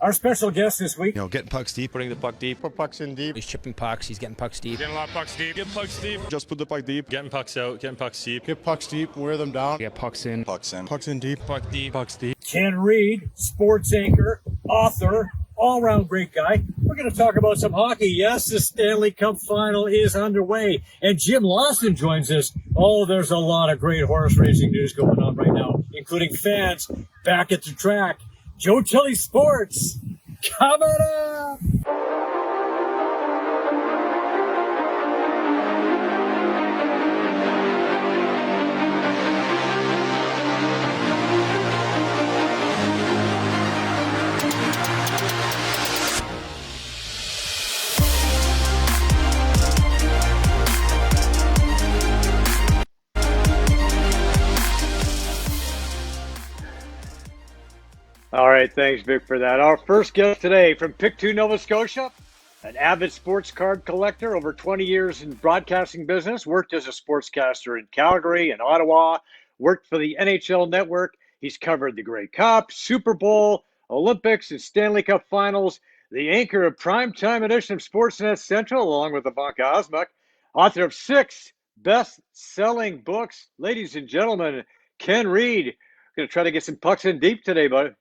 Our special guest this week, Getting pucks deep, putting the puck deep. Put pucks in deep. He's chipping pucks. He's getting pucks deep. Getting a lot of pucks deep. Getting pucks deep. Just put the puck deep. Getting pucks out. Getting pucks deep. Get pucks deep, wear them down. Get pucks in. Pucks in. Pucks in deep. Puck deep. Pucks deep. Ken Reid, sports anchor, author, all-round great guy. We're going to talk about some hockey. Yes, the Stanley Cup final is underway, and Jim Lawson joins us. Oh, there's a lot of great horse racing news going on right now, including fans back at the track. Joe Tilley Sports coming up. All right, thanks, Vic, for that. Our first guest today from Pictou, Nova Scotia, an avid sports card collector, over 20 years in broadcasting business, worked as a sportscaster in Calgary and Ottawa, worked for the NHL Network. He's covered the Grey Cup, Super Bowl, Olympics, and Stanley Cup finals, the anchor of primetime edition of Sportsnet Central, along with Ivanka Osmuk, author of 6 best-selling books. Ladies and gentlemen, Ken Reid. Going to try to get some pucks in deep today, bud.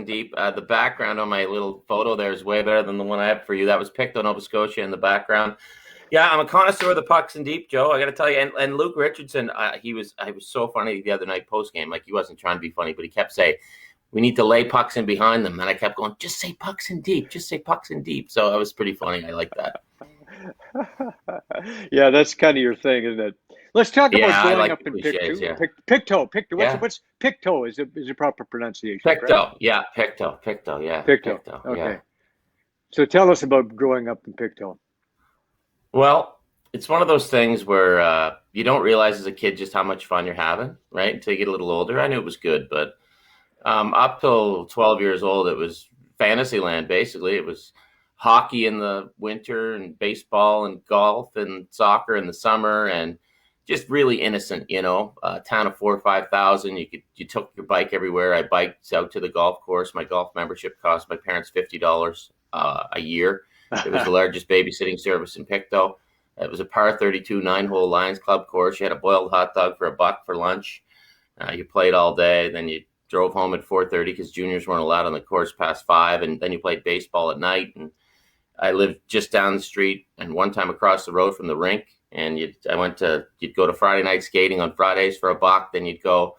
Deep. The background on my little photo there is way better than the one I have for you. That was Pictou, Nova Scotia in the background. Yeah, I'm a connoisseur of the pucks in deep, Joe. I got to tell you, and Luke Richardson, I was so funny the other night post game. Like, he wasn't trying to be funny, but he kept saying, "We need to lay pucks in behind them," and I kept going, "Just say pucks in deep, just say pucks in deep." So it was pretty funny. I like that. Yeah, that's kind of your thing, isn't it? Let's talk about growing up in cliches, Pictou. Pictou. Yeah. What's Pictou? Is it proper pronunciation? Pictou, right? yeah, Pictou, yeah. Pictou. Okay. Yeah. So tell us about growing up in Pictou. Well, it's one of those things where you don't realize as a kid just how much fun you're having, right? Until you get a little older. I knew it was good, but up till 12 years old, it was fantasy land, basically. It was hockey in the winter and baseball and golf and soccer in the summer, and just really innocent, a town of 4,000 or 5,000. You took your bike everywhere. I biked out to the golf course. My golf membership cost my parents $50 a year. It was the largest babysitting service in Pictou. It was a par 32 9-hole Lions Club course. You had a boiled hot dog for $1 for lunch. You played all day. Then you drove home at 4:30 because juniors weren't allowed on the course past 5. And then you played baseball at night. And I lived just down the street and one time across the road from the rink. And you'd go to Friday night skating on Fridays for $1. Then you'd go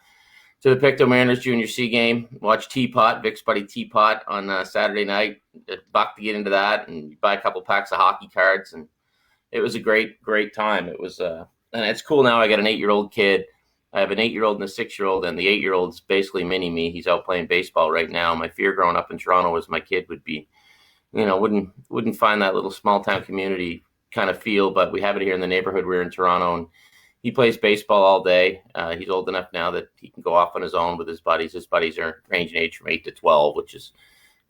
to the Pictou Mariners Junior C game, watch Teapot, Vic's buddy Teapot on Saturday night, $1 to get into that, and you buy a couple packs of hockey cards. And it was a great, great time. It was, and it's cool now. I got an 8-year-old kid. I have an 8-year-old and a 6-year-old, and the 8-year-old's basically mini me. He's out playing baseball right now. My fear growing up in Toronto was my kid would be, wouldn't find that little small town community kind of feel, but we have it here in the neighborhood. We're in Toronto, and he plays baseball all day. He's old enough now that he can go off on his own with his buddies. His buddies are ranging age from 8 to 12, which is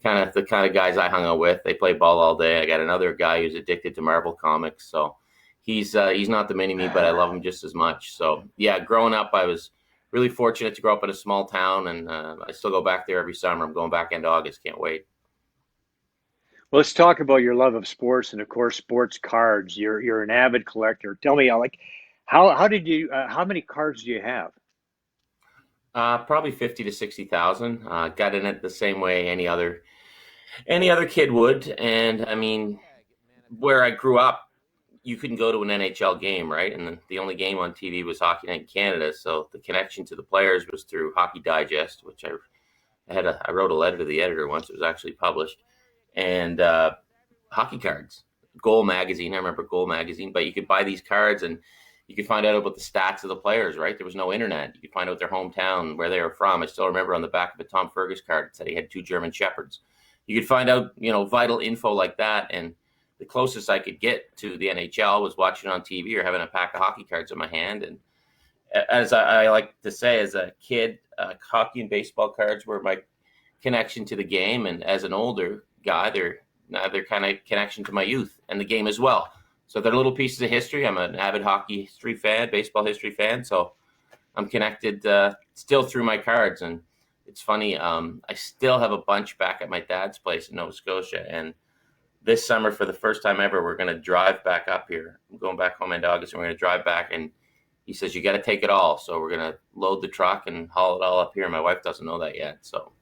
kind of the kind of guys I hung out with. They play ball all day. I got another guy who's addicted to Marvel comics, so he's not the mini me, but I love him just as much. So yeah, growing up, I was really fortunate to grow up in a small town, and I still go back there every summer. I'm going back into August. Can't wait. Well, let's talk about your love of sports and, of course, sports cards. You're an avid collector. Tell me, how many cards do you have? Probably 50 to 60,000. Got in it the same way any other kid would. And I mean, where I grew up, you couldn't go to an NHL game, right? And the only game on TV was Hockey Night in Canada. So the connection to the players was through Hockey Digest, which I wrote a letter to the editor once. It was actually published. And hockey cards, Goal Magazine. I remember Goal Magazine, but you could buy these cards and you could find out about the stats of the players, right? There was no internet. You could find out their hometown, where they were from. I still remember on the back of a Tom Fergus card, it said he had 2 German Shepherds. You could find out, vital info like that. And the closest I could get to the NHL was watching on TV or having a pack of hockey cards in my hand. And as I like to say, as a kid, hockey and baseball cards were my connection to the game. And as an older guy, they're kind of connection to my youth and the game as well. So they're little pieces of history. I'm an avid hockey history fan, baseball history fan. So I'm connected still through my cards. And It's funny. I still have a bunch back at my dad's place in Nova Scotia, and this summer, for the first time ever, we're going to drive back up here. I'm going back home in August, and we're going to drive back. And he says, you got to take it all. So we're going to load the truck and haul it all up here. My wife doesn't know that yet. So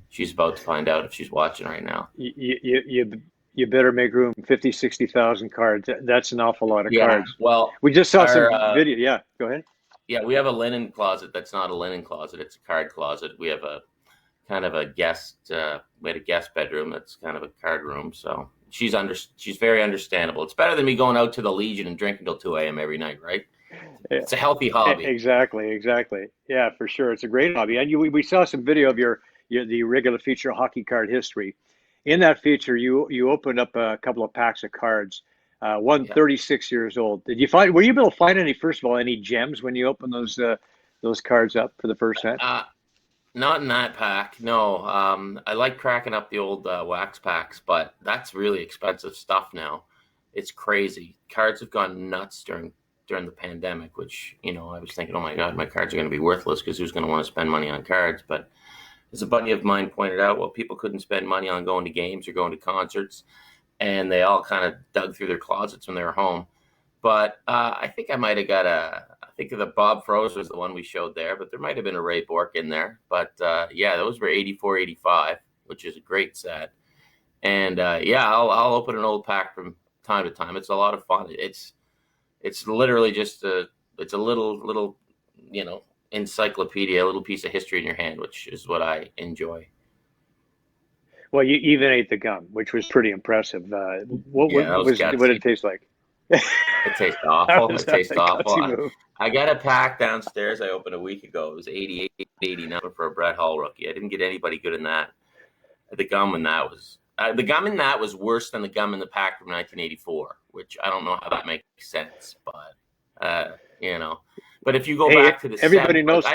she's about to find out if she's watching right now. You better make room. 50, 60,000 cards. That's an awful lot of cards. Well, we just saw some video. Yeah, go ahead. Yeah, we have a linen closet that's not a linen closet. It's a card closet. We have a kind of a guest, we had a guest bedroom that's kind of a card room. So she's very understandable. It's better than me going out to the Legion and drinking till 2 a.m. every night, right? It's a healthy hobby. Exactly. Yeah, for sure. It's a great hobby. And we saw some video of the regular feature hockey card history. In that feature, you opened up a couple of packs of cards. 36 years old. Were you able to find any gems when you opened those cards up for the first time? Not in that pack, no. I like cracking up the old wax packs, but that's really expensive stuff now. It's crazy. Cards have gone nuts during the pandemic, which, I was thinking, oh my God, my cards are going to be worthless because who's going to want to spend money on cards? But as a buddy of mine pointed out, well, people couldn't spend money on going to games or going to concerts, and they all kind of dug through their closets when they were home. But I think I might have got I think the Bob Froze was the one we showed there, but there might have been a Ray Bork in there. But those were 84, 85, which is a great set. And I'll open an old pack from time to time. It's a lot of fun. It's literally just it's a little encyclopedia, a little piece of history in your hand, which is what I enjoy. Well, you even ate the gum, which was pretty impressive. What did it taste like? It tastes awful. It tastes awful. I got a pack downstairs I opened a week ago. It was 88, 89 for a Brett Hall rookie. I didn't get anybody good in that. The gum in that was worse than the gum in the pack from 1984, which I don't know how that makes sense, but But if you go back to the everybody knows.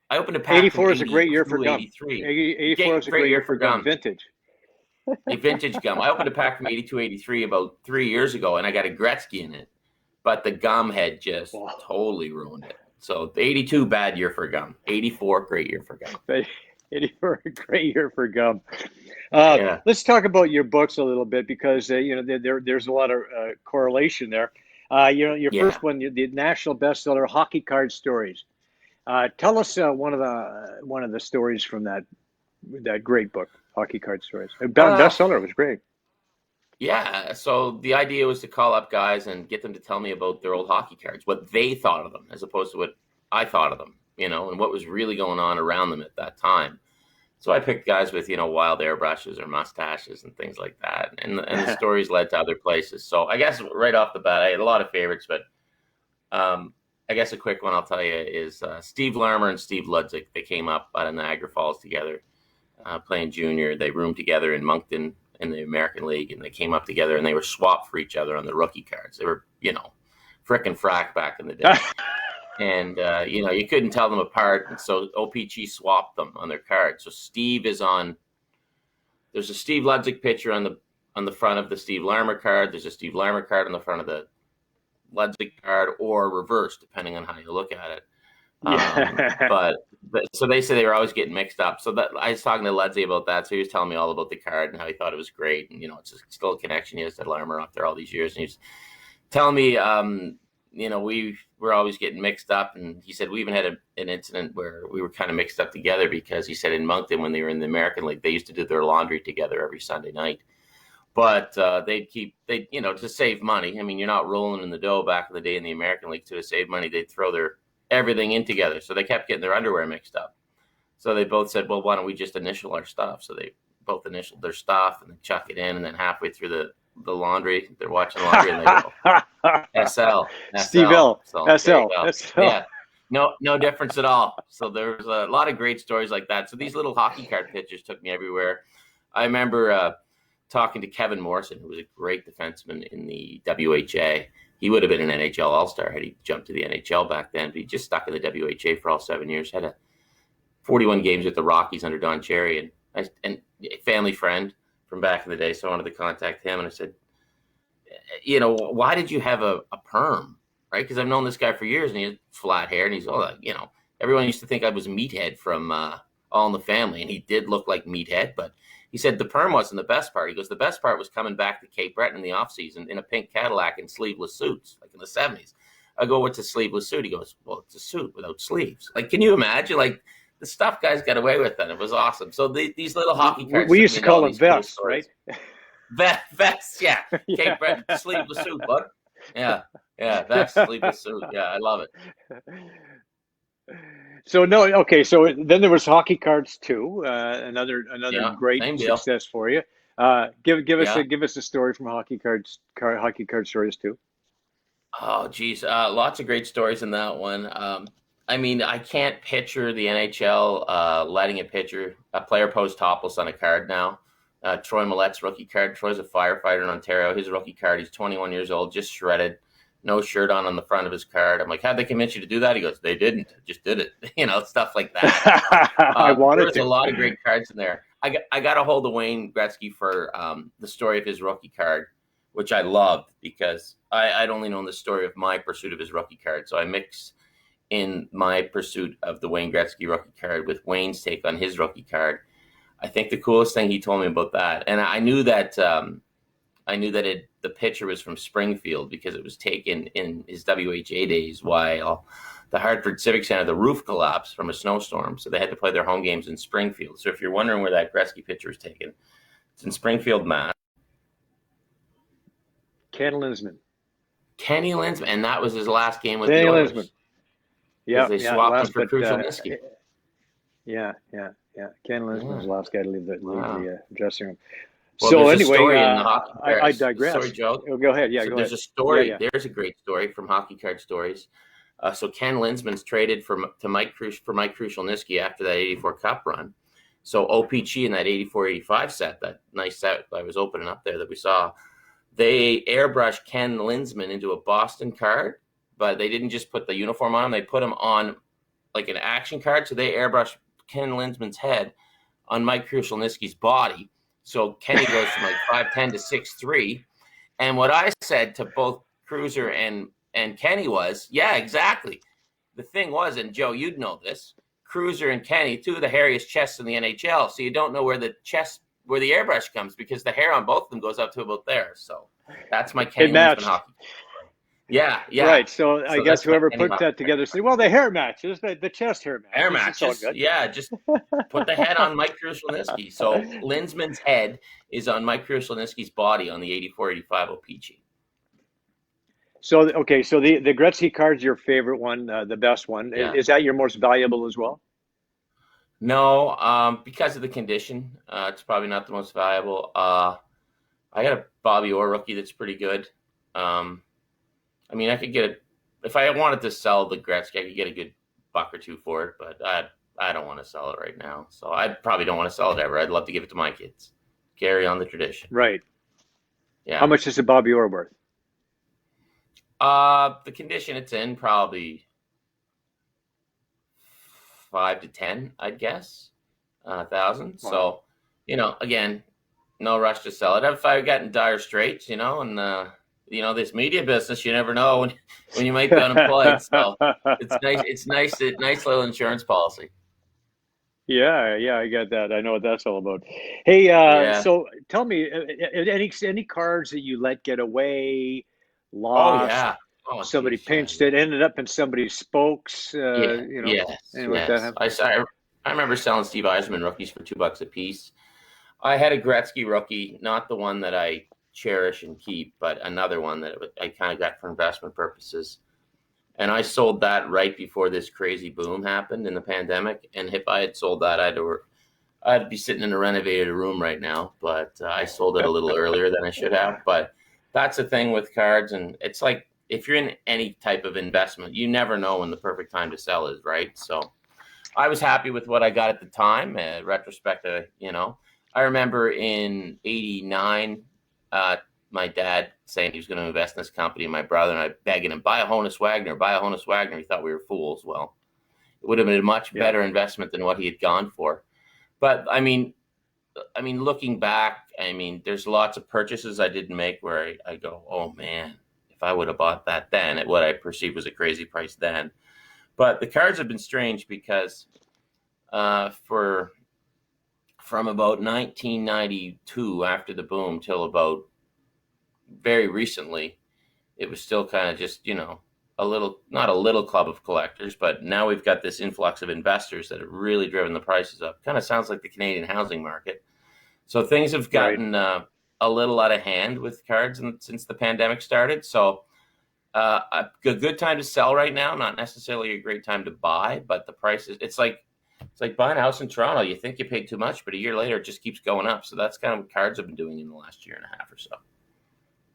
I opened a pack. 84 is a great year for gum. 83. 84 is a great year for gum. Vintage. A vintage gum. I opened a pack from 82, 83 about 3 years ago, and I got a Gretzky in it. But the gum had just totally ruined it. So the 82, bad year for gum. 84, great year for gum. 84, great year for gum. Let's talk about your books a little bit because there's a lot of correlation there. Your first one, the national bestseller, Hockey Card Stories. Tell us one of the stories from that great book, Hockey Card Stories. Bestseller was great. Yeah, so the idea was to call up guys and get them to tell me about their old hockey cards, what they thought of them, as opposed to what I thought of them, and what was really going on around them at that time. So I picked guys with, wild airbrushes or mustaches and things like that, and the stories led to other places. So I guess right off the bat, I had a lot of favorites, but I guess a quick one I'll tell you is Steve Larmer and Steve Ludzik. They came up out of Niagara Falls together, playing junior. They roomed together in Moncton in the American League, and they came up together, and they were swapped for each other on the rookie cards. They were, frickin' frack back in the day. And, you couldn't tell them apart. And so OPG swapped them on their cards. So Steve is there's a Steve Ludzik picture on the front of the Steve Larmer card. There's a Steve Larmer card on the front of the Ludzik card, or reverse, depending on how you look at it. But so they say they were always getting mixed up. So that I was talking to Ludzik about that. So he was telling me all about the card and how he thought it was great. And, it's still a connection he has to Larmer up there all these years. And he's telling me, we were always getting mixed up. And he said we even had an incident where we were kind of mixed up together because he said in Moncton, when they were in the American League, they used to do their laundry together every Sunday night. But to save money. I mean, you're not rolling in the dough back in the day in the American League. To save money, they'd throw their everything in together. So they kept getting their underwear mixed up. So they both said, well, why don't we just initial our stuff? So they both initialed their stuff and they chuck it in. And then halfway through the laundry, they're watching laundry and they go, SL. Steve L. So, SL. Yeah. No difference at all. So there's a lot of great stories like that. So these little hockey card pictures took me everywhere. I remember talking to Kevin Morrison, who was a great defenseman in the WHA. He would have been an NHL All-Star had he jumped to the NHL back then, but he just stuck in the WHA for all 7 years. Had 41 games with the Rockies under Don Cherry, and a family friend from back in the day. So I wanted to contact him, and I said, why did you have a perm, right? Because I've known this guy for years, and he had flat hair, and he's all everyone used to think I was Meathead from All in the Family, and he did look like Meathead, but he said the perm wasn't the best part. He goes, the best part was coming back to Cape Breton in the off season in a pink Cadillac and sleeveless suits, like in the 70s. I go, what's a sleeveless suit? He goes, well, it's a suit without sleeves. Like, can you imagine? Like, the stuff guys got away with then. It was awesome. So these little hockey cards. We used to call them vests, right? Vests, yeah. Yeah. Cape Breton, sleeveless suit, bud. Yeah, vest, sleeveless suit. Yeah, I love it. So so then there was hockey cards too. Another great success for you. Give us a story from hockey card stories too. Oh, geez. Lots of great stories in that one. I mean, I can't picture the NHL letting a player pose topless on a card now. Troy Millette's rookie card. Troy's a firefighter in Ontario. His rookie card, he's 21 years old, just shredded, no shirt on the front of his card. I'm like, how'd they convince you to do that? He goes, they didn't, just did it. Stuff like that. There's a lot of great cards in there. I got a hold of Wayne Gretzky for the story of his rookie card, which I loved because I'd only known the story of my pursuit of his rookie card. So I mix in my pursuit of the Wayne Gretzky rookie card with Wayne's take on his rookie card. I think the coolest thing he told me about that, and I knew that the picture was from Springfield because it was taken in his WHA days while the Hartford Civic Center, the roof collapsed from a snowstorm. So they had to play their home games in Springfield. So if you're wondering where that Gretzky picture was taken, it's in Springfield, Mass. Kenny Linsman, and that was his last game with Kenny the Oilers. Linsman. Yeah, they swapped him for Krushelnyski. Yeah. Ken Linsman was the last guy to leave the dressing room. Well, so anyway, anyway, I digress. Sorry, Joe. Go ahead. Yeah, so go there's ahead. a story. Yeah. There's a great story from Hockey Card Stories. So Ken Linsman's traded for Mike Krushelnyski after that '84 Cup run. So OPG in that '84-'85 set, that nice set I was opening up there that we saw, they airbrushed Ken Linsman into a Boston card, but they didn't just put the uniform on him. They put him on like an action card. So they airbrushed Ken Linsman's head on Mike Krushelnyski's body. So Kenny goes from like 5'10" to 6'3". And what I said to both Cruiser and Kenny was, yeah, exactly. The thing was, and Joe, you'd know this, Cruiser and Kenny, two of the hairiest chests in the NHL. So you don't know where the airbrush comes because the hair on both of them goes up to about there. So that's my Kenny Linsman hockey. Yeah. Right. So I guess whoever put that together said, well, the hair matches, the chest hair matches. Hair matches. Yeah, just put the head on Mike Krushelnyski. So Linsman's head is on Mike Krushelnyski's body on the '84-'85 OPG. So the Gretzky card's your favorite one, the best one. Yeah. Is that your most valuable as well? No, because of the condition, it's probably not the most valuable. I got a Bobby Orr rookie that's pretty good. I mean, I could get it if I wanted to sell the Gretzky. I could get a good $1 or $2 for it, but I don't want to sell it right now. So I probably don't want to sell it ever. I'd love to give it to my kids. Carry on the tradition. Right. Yeah. How much is a Bobby Orr worth? The condition it's in, probably 5 to 10, I'd guess, 1,000. Wow. So, again, no rush to sell it. If I got in dire straits, and this media business, you never know when you might be unemployed. So it's nice. Nice little insurance policy. Yeah, I get that. I know what that's all about. Hey, So tell me, any cards that you let get away, lost? Oh yeah. Somebody pinched it, ended up in somebody's spokes. Yes. That I remember selling Steve Yzerman rookies for $2 a piece. I had a Gretzky rookie, not the one that I cherish and keep, but another one that I kind of got for investment purposes. And I sold that right before this crazy boom happened in the pandemic. And if I had sold that, I'd be sitting in a renovated room right now. But I sold it a little earlier than I should have. But that's the thing with cards. And it's like, if you're in any type of investment, you never know when the perfect time to sell is, right? So I was happy with what I got at the time. Retrospect, I remember in '89, my dad saying he was going to invest in this company, and my brother and I begging him, buy a Honus Wagner. He thought we were fools. Well, it would have been a much better investment than what he had gone for. But I mean, looking back, there's lots of purchases I didn't make where I go, oh man, if I would have bought that then at what I perceived was a crazy price then. But the cards have been strange because from about 1992 after the boom till about very recently, it was still kind of just, not a little club of collectors, but now we've got this influx of investors that have really driven the prices up. Kind of sounds like the Canadian housing market. So things have gotten a little out of hand with cards since the pandemic started. So a good time to sell right now, not necessarily a great time to buy, but the prices, it's like buying a house in Toronto. You think you paid too much, but a year later it just keeps going up. So that's kind of what cards have been doing in the last year and a half or so.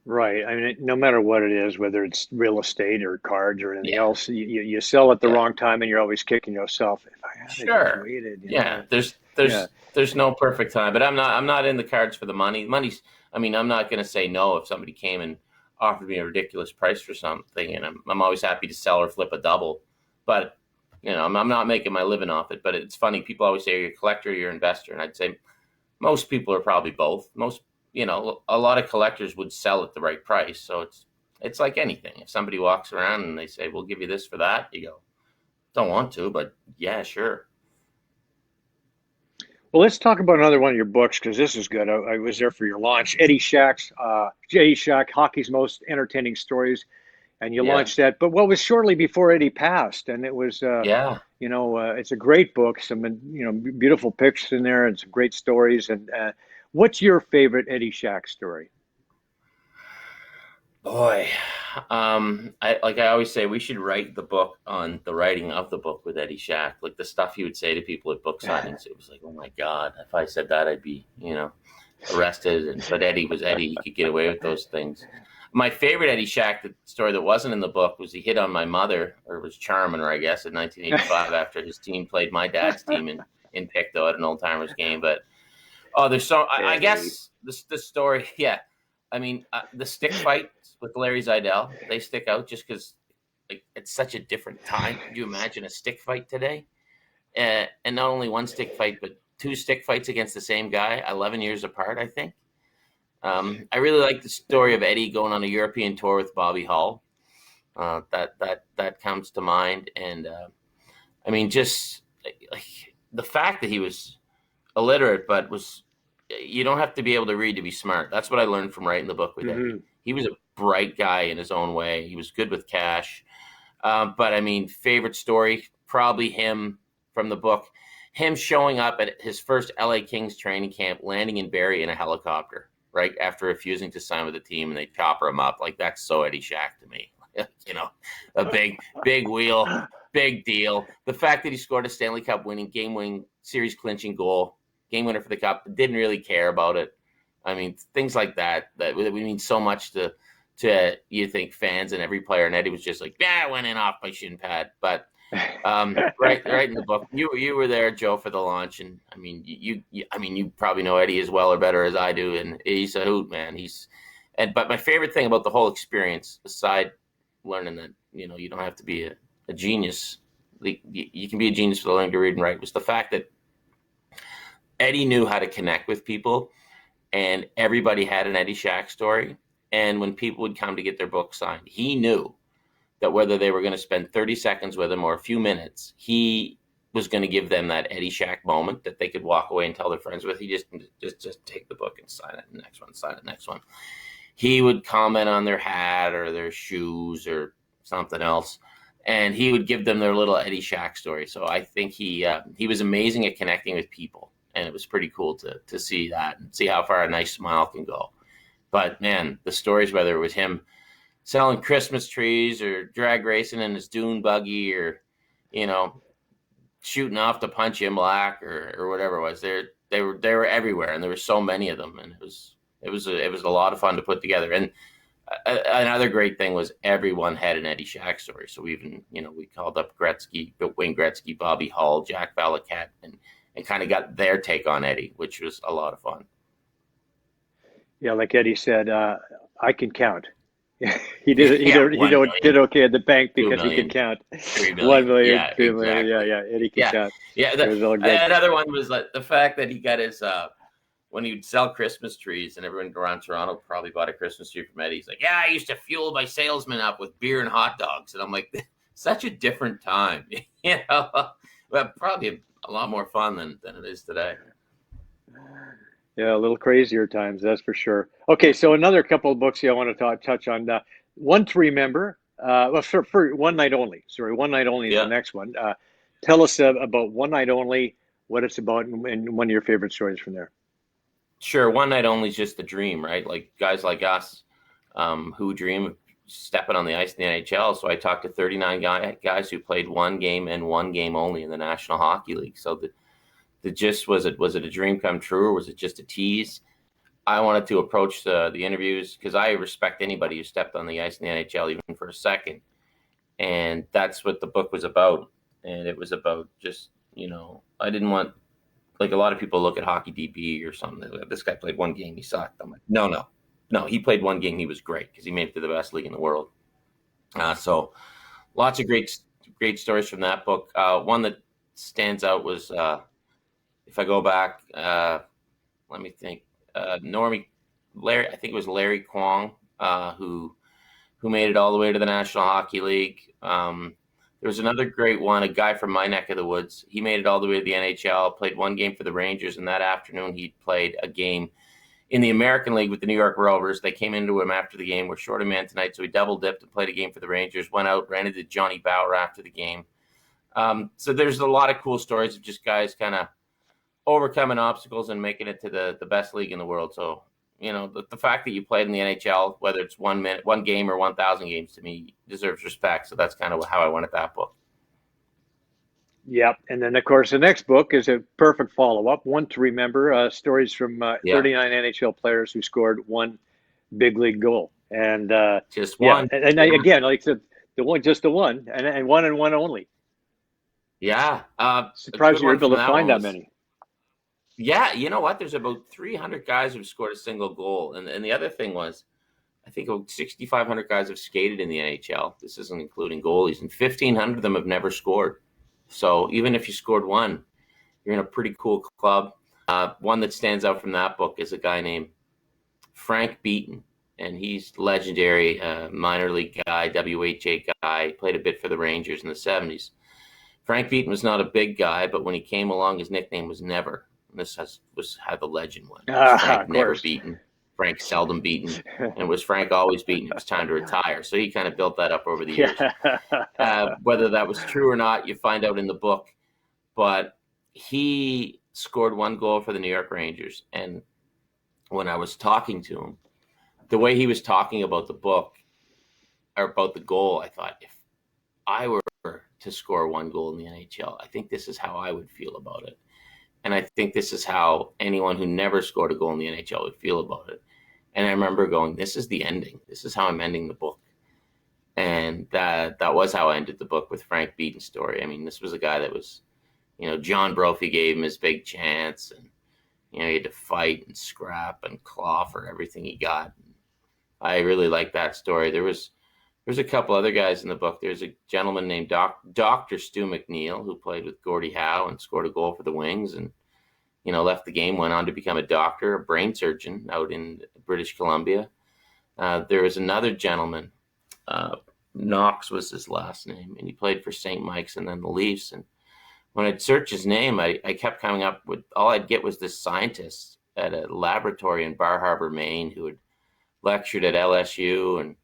Right. I mean, no matter what it is, whether it's real estate or cards or anything else, you sell at the wrong time, and you're always kicking yourself. If I had just waited, There's no perfect time, but I'm not in the cards for the money. I'm not going to say no if somebody came and offered me a ridiculous price for something, and I'm always happy to sell or flip a double. But I'm not making my living off it. But it's funny. People always say, "Are you a collector or you're an investor?" And I'd say most people are probably both. A lot of collectors would sell at the right price. So it's like anything. If somebody walks around and they say, "We'll give you this for that," you go, "Don't want to, but yeah, sure." Well, let's talk about another one of your books, because this is good. I was there for your launch, Eddie Shack, Hockey's Most Entertaining Stories, and you launched that. But what was shortly before Eddie passed, and it was it's a great book. Some beautiful pictures in there and some great stories. And what's your favorite Eddie Shack story? Boy, I always say, we should write the book on the writing of the book with Eddie Shack. Like the stuff he would say to people at book signings, it was like, oh my God, if I said that, I'd be, arrested. But Eddie was Eddie; he could get away with those things. My favorite Eddie Shack story that wasn't in the book was he hit on my mother, or was charming her, I guess, in 1985 after his team played my dad's team in Pictou at an old timers game. But there's so I guess the story, the stick fight with Larry Zeidel, they stick out just because it's such a different time. Could you imagine a stick fight today? And not only one stick fight, but two stick fights against the same guy, 11 years apart, I think. I really like the story of Eddie going on a European tour with Bobby Hull. That comes to mind. And just the fact that he was illiterate, but you don't have to be able to read to be smart. That's what I learned from writing the book with Eddie. He was a bright guy in his own way. He was good with cash. Favorite story, probably him from the book, him showing up at his first LA Kings training camp, landing in Barrie in a helicopter, right after refusing to sign with the team, and they chopper him up. Like, that's so Eddie Shack to me. A big wheel, big deal. The fact that he scored a Stanley Cup winning, game-winning, series-clinching goal, game winner for the Cup, didn't really care about it. Things like that we mean so much to you think fans and every player. And Eddie was just like, I went in off my shin pad. But right in the book, you were there, Joe, for the launch, and you probably know Eddie as well or better as I do, and he's a hoot, man. But my favorite thing about the whole experience, aside learning that you don't have to be a genius, you can be a genius for learning to read and write, was the fact that Eddie knew how to connect with people, and everybody had an Eddie Shack story. And when people would come to get their book signed, he knew that whether they were going to spend 30 seconds with him or a few minutes, he was going to give them that Eddie Shack moment that they could walk away and tell their friends with. He just take the book and sign it. Sign it. Next one. He would comment on their hat or their shoes or something else, and he would give them their little Eddie Shack story. So I think he was amazing at connecting with people. And it was pretty cool to see that and see how far a nice smile can go. But, man, the stories, whether it was him selling Christmas trees or drag racing in his dune buggy or, shooting off to Punch in Black or whatever it was, they were everywhere, and there were so many of them. And it was a lot of fun to put together. And another great thing was everyone had an Eddie Shack story. So we called up Gretzky, Wayne Gretzky, Bobby Hull, Jack Valaket, and kind of got their take on Eddie, which was a lot of fun. Yeah, like Eddie said, I can count. He did okay at the bank because he could count. 1 million, 2 million. Yeah, Eddie can count. Yeah, another one was like the fact that he got his when he'd sell Christmas trees, and everyone around Toronto probably bought a Christmas tree from Eddie. He's like, I used to fuel my salesman up with beer and hot dogs, and I'm like, such a different time. Well, probably a lot more fun than it is today. Yeah, a little crazier times, that's for sure. Okay, so another couple of books here I want to touch on. One to Remember. Well, for One Night Only. Sorry, One Night Only is the next one. Tell us about One Night Only, what it's about, and one of your favorite stories from there. Sure, One Night Only is just a dream, right? Like guys like us who dream of stepping on the ice in the NHL. So I talked to 39 guys who played one game and one game only in the National Hockey League. So the gist was it a dream come true, or was it just a tease? I wanted to approach the interviews because I respect anybody who stepped on the ice in the NHL even for a second. And that's what the book was about. And it was about just, I didn't want, like a lot of people look at hockey DB or something. Like, this guy played one game, he sucked. I'm like, no, he played one game, he was great because he made it to the best league in the world. So lots of great stories from that book. One that stands out was, if I go back, let me think. Larry, I think it was Larry Kwong, who made it all the way to the National Hockey League. There was another great one, a guy from my neck of the woods. He made it all the way to the NHL, played one game for the Rangers, and that afternoon he played a game in the American League with the New York Rovers. They came into him after the game. We're short a man tonight, so he double dipped and played a game for the Rangers, went out, ran into Johnny Bauer after the game. So there's a lot of cool stories of just guys kind of overcoming obstacles and making it to the best league in the world. So, the fact that you played in the NHL, whether it's 1 minute, one game or 1,000 games, to me deserves respect. So that's kind of how I went at that book. Yep. And then, of course, the next book is a perfect follow-up, One to Remember, stories from 39 NHL players who scored one big league goal. And just one. And again, like I said, just the one, and one and one only. Yeah. Surprised you were able to find that many. Yeah, you know what? There's about 300 guys who've scored a single goal. And the other thing was, I think 6,500 guys have skated in the NHL. This isn't including goalies. And 1,500 of them have never scored. So even if you scored one, you're in a pretty cool club. One that stands out from that book is a guy named Frank Beaton. And he's legendary, minor league guy, WHA guy. Played a bit for the Rangers in the 70s. Frank Beaton was not a big guy, but when he came along, his nickname was Never. And this was how the legend went. Frank never beaten. Frank seldom beaten. And was Frank always beaten? It was time to retire. So he kind of built that up over the years. Whether that was true or not, you find out in the book. But he scored one goal for the New York Rangers. And when I was talking to him, the way he was talking about the book, or about the goal, I thought, if I were to score one goal in the NHL, I think this is how I would feel about it. And I think this is how anyone who never scored a goal in the NHL would feel about it. And I remember going, this is the ending. This is how I'm ending the book. And that was how I ended the book with Frank Beaton's story. I mean, this was a guy that was, John Brophy gave him his big chance. And, he had to fight and scrap and claw for everything he got. I really like that story. There's a couple other guys in the book. There's a gentleman named Dr. Stu McNeil, who played with Gordie Howe and scored a goal for the Wings and, left the game, went on to become a doctor, a brain surgeon out in British Columbia. There was another gentleman, Knox was his last name, and he played for St. Mike's and then the Leafs. And when I'd search his name, I kept coming up with, all I'd get was this scientist at a laboratory in Bar Harbor, Maine, who had lectured at LSU and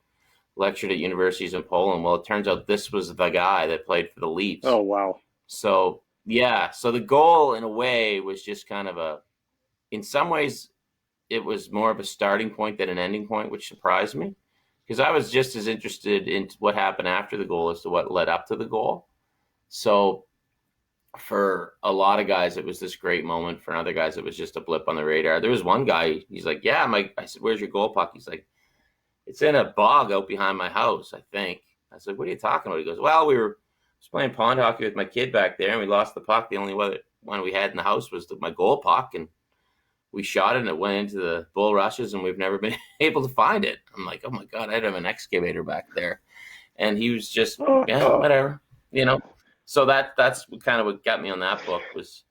lectured at universities in Poland. Well, it turns out this was the guy that played for the Leafs. Oh, wow. So, yeah. So the goal, in a way, was just kind of in some ways, it was more of a starting point than an ending point, which surprised me. Because I was just as interested in what happened after the goal as to what led up to the goal. So for a lot of guys, it was this great moment. For other guys, it was just a blip on the radar. There was one guy, he's like, yeah, I said, where's your goal puck? He's like, it's in a bog out behind my house, I think. I said, what are you talking about? He goes, well, we were playing pond hockey with my kid back there, and we lost the puck. The only one we had in the house was my goal puck, and we shot it, and it went into the bulrushes, and we've never been able to find it. I'm like, oh, my God, I'd have an excavator back there. And he was just, yeah, whatever, So that's kind of what got me on that book. Was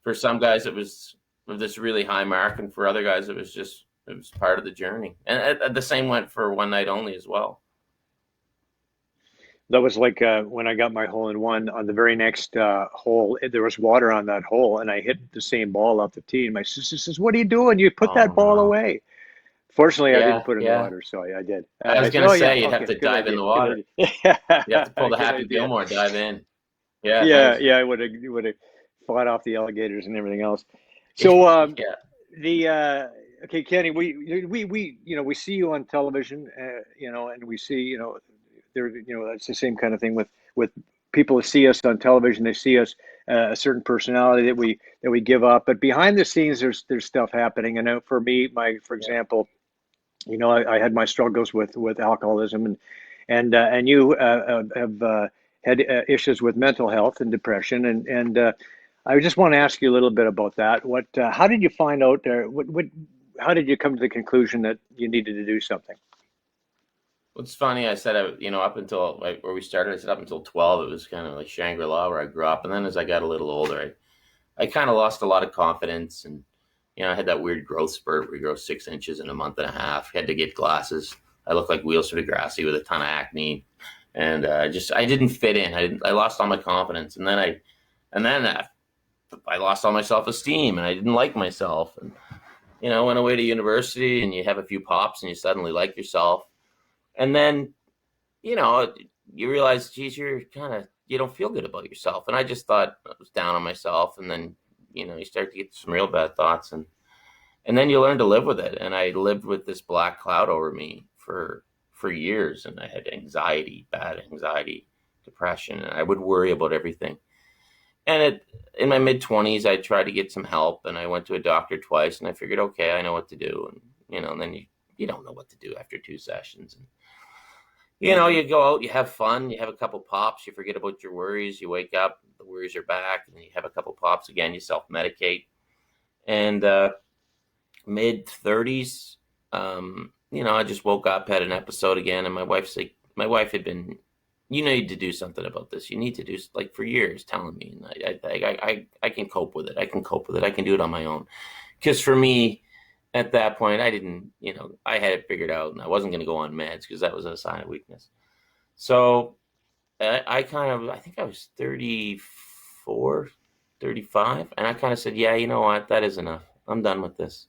for some guys, it was this really high mark, and for other guys, it was part of the journey. And the same went for One Night Only as well. That was like when I got my hole in one on the very next hole. There was water on that hole, and I hit the same ball off the tee. And my sister says, "What are you doing? You put Oh that ball no. away." Fortunately, I didn't Yeah, put it in the yeah. water, so I did. I was I said, gonna "Oh yeah, say you'd have okay, to good dive in idea, the good water. idea." You have to pull the Good Happy idea. Gilmore, dive in. Yeah, Yeah, nice. yeah, I would have fought off the alligators and everything else. So Yeah. the okay, Kenny, we we see you on television, and we see there it's the same kind of thing with people who see us on television. They see us a certain personality that we give up, but behind the scenes, there's stuff happening. And for me, for Yeah. example, I had my struggles with alcoholism, and you have had issues with mental health and depression, and I just want to ask you a little bit about that. How did you find out? How did you come to the conclusion that you needed to do something? What's funny, I said, up until where we started, I said up until 12, it was kind of like Shangri-La where I grew up. And then as I got a little older, I kind of lost a lot of confidence. And, I had that weird growth spurt where you grow 6 inches in a month and a half. Had to get glasses. I looked like Wheels for Degrassi with a ton of acne. And I didn't fit in. I lost all my confidence. And then I lost all my self-esteem and I didn't like myself. And, went away to university and you have a few pops and you suddenly like yourself. And then, you realize, geez, you don't feel good about yourself. And I just thought I was down on myself. And then, you start to get some real bad thoughts and then you learn to live with it. And I lived with this black cloud over me for years. And I had anxiety, bad anxiety, depression, and I would worry about everything. And in my mid-20s, I tried to get some help and I went to a doctor twice and I figured, okay, I know what to do. And then you don't know what to do after 2 sessions. And, you go out, you have fun, you have a couple pops, you forget about your worries, you wake up, the worries are back, and you have a couple pops again, you self-medicate. And mid-30s, I just woke up, had an episode again, and my wife had been, you need to do something about this. You need to do, like, for years, telling me, and I can cope with it. I can cope with it. I can do it on my own. Because for me, at that point, I didn't, I had it figured out and I wasn't going to go on meds because that was a sign of weakness. So I think I was 34, 35. And I kind of said, yeah, you know what? That is enough. I'm done with this.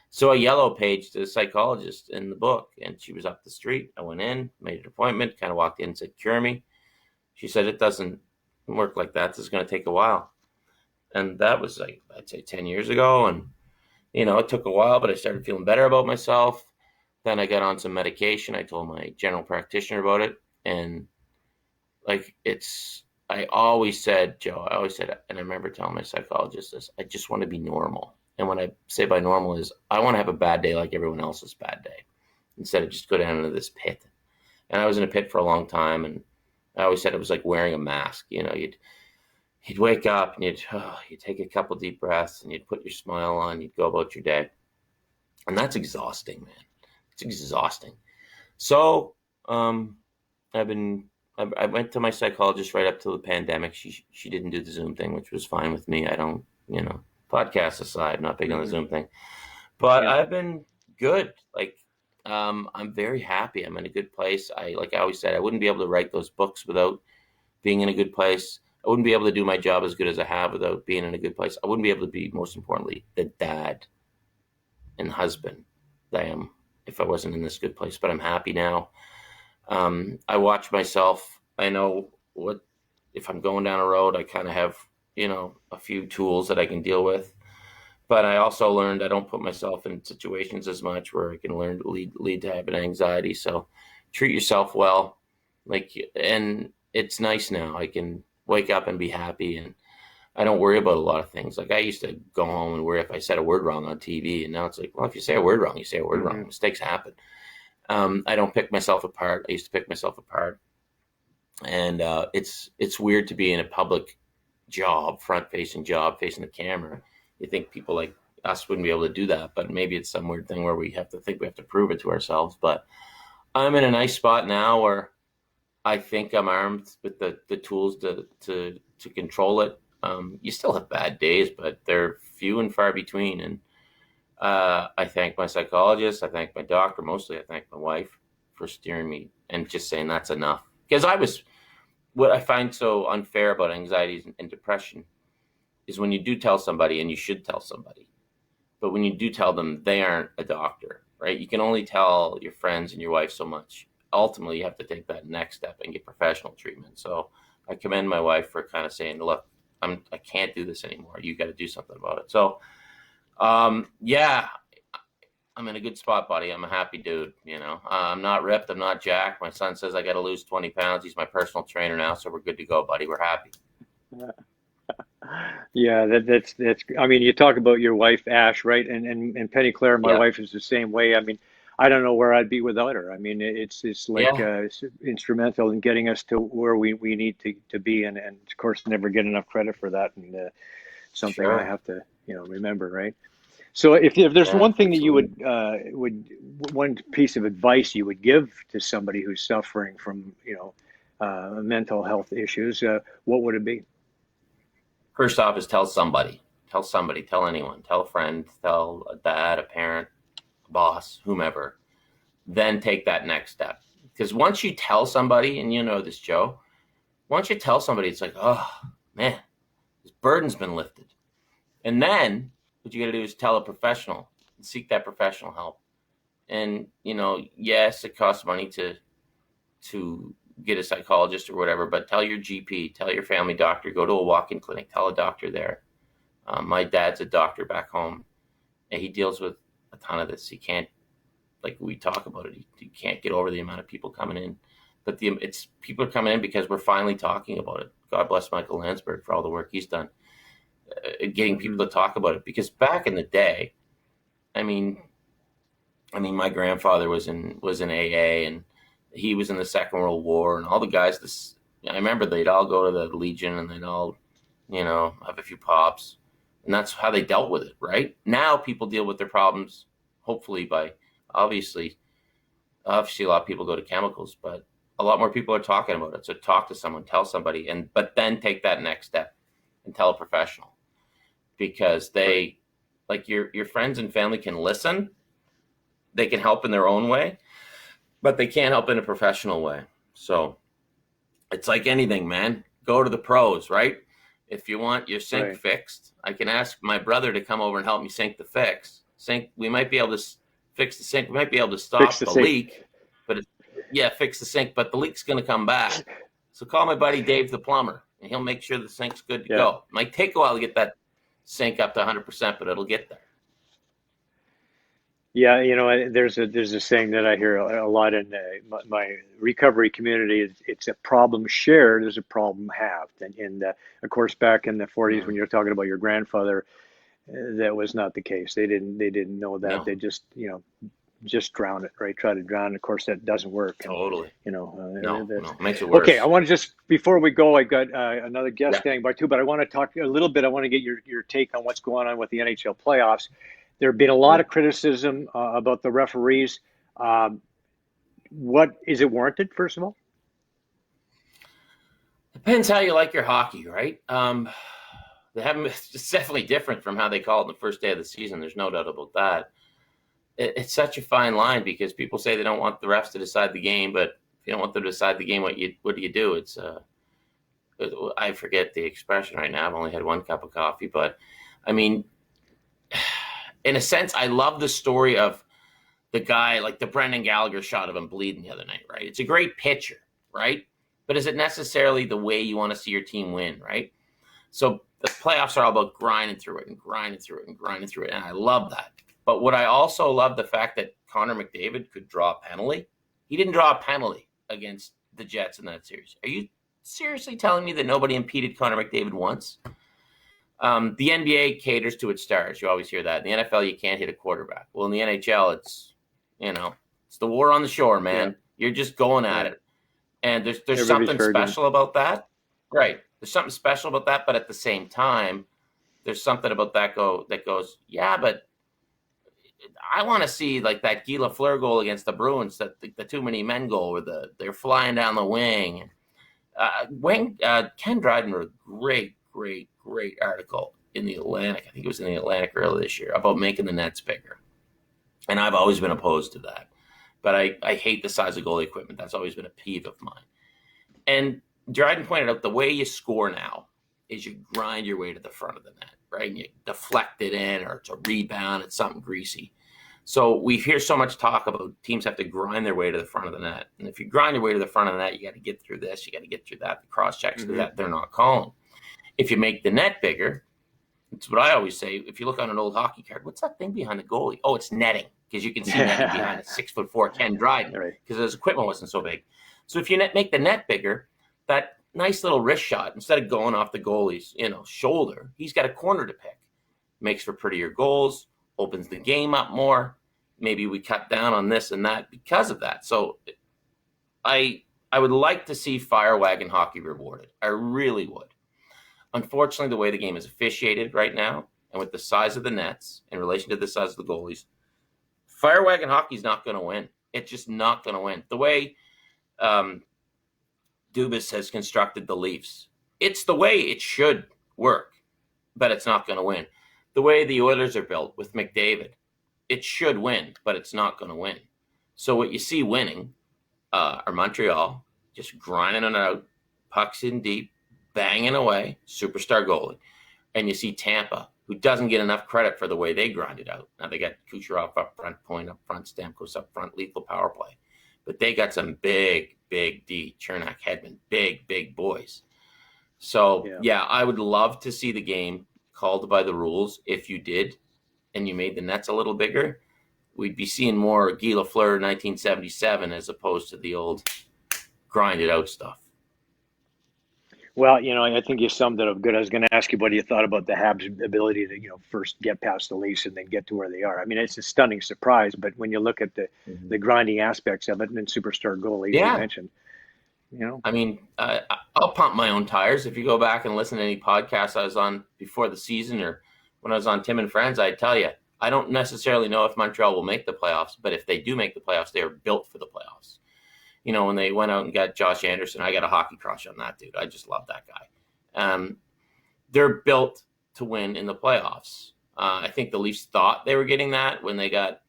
So I yellow paged the psychologist in the book and she was up the street. I went in, made an appointment, kind of walked in and said, cure me. She said, it doesn't work like that. This is going to take a while. And that was like, I'd say 10 years ago. And it took a while, but I started feeling better about myself. Then I got on some medication. I told my general practitioner about it. And I always said, Joe, and I remember telling my psychologist this, I just want to be normal. And when I say by normal is I want to have a bad day like everyone else's bad day instead of just go down into this pit. And I was in a pit for a long time. And I always said it was like wearing a mask. You'd wake up and you'd take a couple deep breaths and you'd put your smile on, you'd go about your day. And that's exhausting, man. It's exhausting. So I went to my psychologist right up to the pandemic. She didn't do the Zoom thing, which was fine with me. I don't, podcast aside, not big on the Zoom thing. But I've been good. I'm very happy. I'm in a good place. Like I always said, I wouldn't be able to write those books without being in a good place. I wouldn't be able to do my job as good as I have without being in a good place. I wouldn't be able to be, most importantly, the dad and husband that I am if I wasn't in this good place. But I'm happy now. I watch myself. I know if I'm going down a road, I kind of have, a few tools that I can deal with. But I also learned I don't put myself in situations as much where I can learn to lead to having anxiety. So treat yourself well. And it's nice now. I can wake up and be happy, and I don't worry about a lot of things. Like I used to go home and worry if I said a word wrong on TV, and now it's like, well, if you say a word wrong, you say a word wrong. Mistakes happen. I don't pick myself apart. I used to pick myself apart, and it's weird to be in a public job, front-facing job, facing the camera. You think people like us wouldn't be able to do that, but maybe it's some weird thing where we have to prove it to ourselves. But I'm in a nice spot now where I think I'm armed with the tools to control it. You still have bad days, but they're few and far between. And I thank my psychologist. I thank my doctor. Mostly I thank my wife for steering me and just saying that's enough. Because what I find so unfair about anxiety and depression is when you do tell somebody, and you should tell somebody, but when you do tell them, they aren't a doctor, right? You can only tell your friends and your wife so much. Ultimately, you have to take that next step and get professional treatment. So I commend my wife for kind of saying, look, I can't do this anymore. You got to do something about it. So, yeah, I'm in a good spot, buddy. I'm a happy dude. I'm not ripped. I'm not jacked. My son says I got to lose 20 pounds. He's my personal trainer now. So we're good to go, buddy. We're happy. Yeah, that's. I mean, you talk about your wife, Ash, right? And Penny Claire, my wife, is the same way. I mean, I don't know where I'd be without her. I mean, it's like it's instrumental in getting us to where we need to be, and of course, never get enough credit for that, and something I have to remember, right? So if there's one thing that you would one piece of advice you would give to somebody who's suffering from mental health issues, what would it be? First off is tell somebody, tell anyone, tell a friend, tell a dad, a parent, a boss, whomever, then take that next step. Because once you tell somebody, and you know this, Joe, once you tell somebody, it's like, oh man, this burden's been lifted. And then what you got to do is tell a professional and seek that professional help. And, yes, it costs money to get a psychologist or whatever, but tell your GP, tell your family doctor, go to a walk-in clinic, tell a doctor there. My dad's a doctor back home, and he deals with a ton of this. He can't, like we talk about it, he can't get over the amount of people coming in. But people are coming in because we're finally talking about it. God bless Michael Landsberg for all the work he's done, getting people to talk about it. Because back in the day, I mean, my grandfather was in AA, and he was in the Second World War, and all the guys. I remember they'd all go to the Legion, and they'd all, have a few pops, and that's how they dealt with it. Right now, people deal with their problems, hopefully by obviously a lot of people go to chemicals, but a lot more people are talking about it. So talk to someone, tell somebody, but then take that next step and tell a professional, because they, like your friends and family, can listen, they can help in their own way, but they can't help in a professional way. So it's like anything, man. Go to the pros, right? If you want your sink fixed, I can ask my brother to come over and help me sink. We might be able to fix the sink. We might be able to stop the leak, but fix the sink, but the leak's going to come back. So call my buddy Dave the plumber, and he'll make sure the sink's good to go. It might take a while to get that sink up to 100%, but it'll get there. Yeah, there's a saying that I hear a lot in my recovery community. It's a problem shared is a problem halved. And of course, back in the 40s, when you're talking about your grandfather, that was not the case. They didn't know that. No. They just drown it, right? Try to drown. Of course, that doesn't work. Totally. No, makes it worse. Okay, I want to just, before we go, I got another guest standing by too, but I want to talk a little bit. I want to get your take on what's going on with the NHL playoffs. There have been a lot of criticism about the referees. What is it warranted, first of all? Depends how you like your hockey, right? It's definitely different from how they called it the first day of the season. There's no doubt about that. It's such a fine line, because people say they don't want the refs to decide the game, but if you don't want them to decide the game, what do you do? It's I forget the expression right now. I've only had one cup of coffee, but I mean, in a sense, I love the story of the guy, like the Brendan Gallagher shot of him bleeding the other night, right? It's a great picture, right? But is it necessarily the way you want to see your team win, right? So the playoffs are all about grinding through it, and I love that. But what I also love, the fact that Connor McDavid could draw a penalty. He didn't draw a penalty against the Jets in that series. Are you seriously telling me that nobody impeded Connor McDavid once? The NBA caters to its stars. You always hear that. In the NFL, you can't hit a quarterback. Well, in the NHL, it's the war on the shore, man. Yeah. You're just going at it. And there's something special about that. Right. There's something special about that, but at the same time, there's something about that goes, yeah, but I want to see like that Guy Lafleur goal against the Bruins, that the too many men goal where they're flying down the wing. Ken Dryden wrote a great article in the Atlantic. I think it was in the Atlantic earlier this year about making the nets bigger. And I've always been opposed to that. But I hate the size of goalie equipment. That's always been a peeve of mine. And Dryden pointed out the way you score now is you grind your way to the front of the net, right? And you deflect it in, or it's a rebound, it's something greasy. So we hear so much talk about teams have to grind their way to the front of the net. And if you grind your way to the front of the net, you got to get through this, you got to get through that, the cross checks through that they're not calling. If you make the net bigger, it's what I always say. If you look on an old hockey card, what's that thing behind the goalie? Oh, it's netting, because you can see netting behind a 6'4" Ken Dryden, because his equipment wasn't so big. So if you make the net bigger, that nice little wrist shot, instead of going off the goalie's shoulder, he's got a corner to pick. Makes for prettier goals, opens the game up more. Maybe we cut down on this and that because of that. So I would like to see fire wagon hockey rewarded. I really would. Unfortunately, the way the game is officiated right now, and with the size of the nets in relation to the size of the goalies, fire wagon hockey is not going to win. It's just not going to win. The way Dubas has constructed the Leafs, it's the way it should work, but it's not going to win. The way the Oilers are built with McDavid, it should win, but it's not going to win. So what you see winning are Montreal, just grinding it out, pucks in deep, banging away, superstar goalie. And you see Tampa, who doesn't get enough credit for the way they grind it out. Now they got Kucherov up front, Point up front, Stamkos up front, lethal power play. But they got some big D, Chernak, Hedman, big boys. So, yeah, I would love to see the game called by the rules. If you did, and you made the nets a little bigger, we'd be seeing more Guy Lafleur 1977 as opposed to the old grinded out stuff. Well, I think you summed it up good. I was going to ask you what you thought about the Habs' ability to, first get past the Leafs and then get to where they are. I mean, it's a stunning surprise, but when you look at the grinding aspects of it, and then superstar goalies, you mentioned, I mean, I'll pump my own tires. If you go back and listen to any podcasts I was on before the season, or when I was on Tim and Friends, I tell you, I don't necessarily know if Montreal will make the playoffs, but if they do make the playoffs, they are built for the playoffs. When they went out and got Josh Anderson, I got a hockey crush on that dude. I just love that guy. They're built to win in the playoffs. I think the Leafs thought they were getting that when they got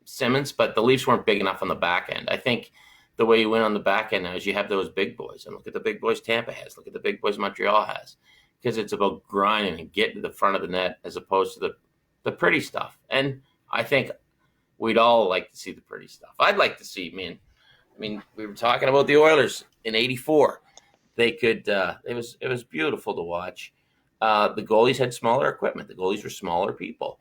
Simmons, but the Leafs weren't big enough on the back end. I think the way you win on the back end now is you have those big boys. And look at the big boys Tampa has. Look at the big boys Montreal has. Because it's about grinding and getting to the front of the net as opposed to the pretty stuff. And I think we'd all like to see the pretty stuff. I'd like to see, I mean, we were talking about the Oilers in '84. They could. It was beautiful to watch. The goalies had smaller equipment. The goalies were smaller people,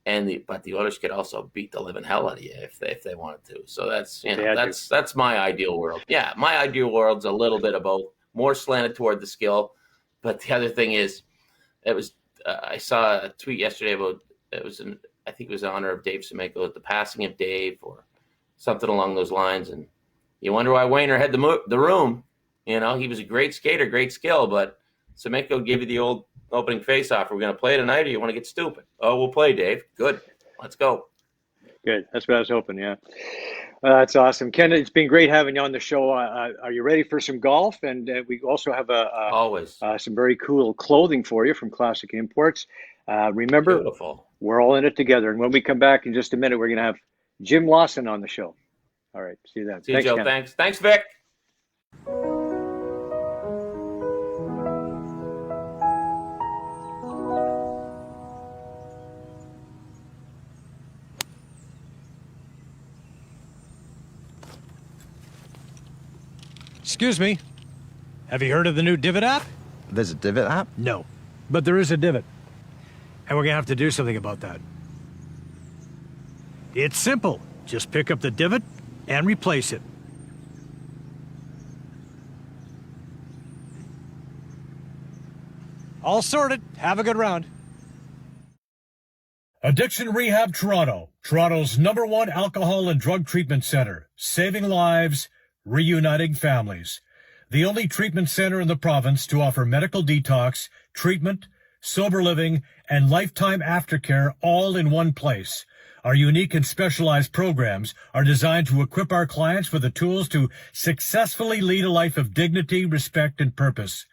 but the Oilers could also beat the living hell out of you if they wanted to. So that's my ideal world. Yeah, my ideal world's a little bit of both, more slanted toward the skill. But the other thing is, I saw a tweet yesterday about I think it was in honor of Dave Semenko, the passing of Dave or something along those lines, and you wonder why Wayner had the room. He was a great skater, great skill, but Semenko gave you the old opening face-off. Are we going to play tonight, or you want to get stupid? Oh, we'll play, Dave. Good. Let's go. Good. That's what I was hoping, yeah. That's awesome. Ken, it's been great having you on the show. Are you ready for some golf? And we also have always some very cool clothing for you from Classic Imports. Remember, beautiful. We're all in it together. And when we come back in just a minute, we're going to have Jim Lawson on the show. All right. See you then. See you, Joe. Ken. Thanks, Vic. Excuse me. Have you heard of the new Divot app? There's a Divot app? No, but there is a divot. And we're going to have to do something about that. It's simple. Just pick up the divot and replace it. All sorted. Have a good round. Addiction Rehab Toronto. Toronto's #1 alcohol and drug treatment center. Saving lives, reuniting families. The only treatment center in the province to offer medical detox, treatment, sober living, and lifetime aftercare all in one place. Our unique and specialized programs are designed to equip our clients with the tools to successfully lead a life of dignity, respect, and purpose.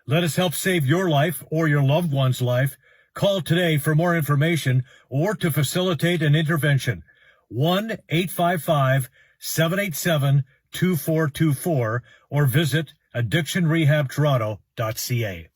Let us help save your life or your loved one's life. Call today for more information or to facilitate an intervention. 1-855-787-2424 or visit addictionrehabtoronto.ca.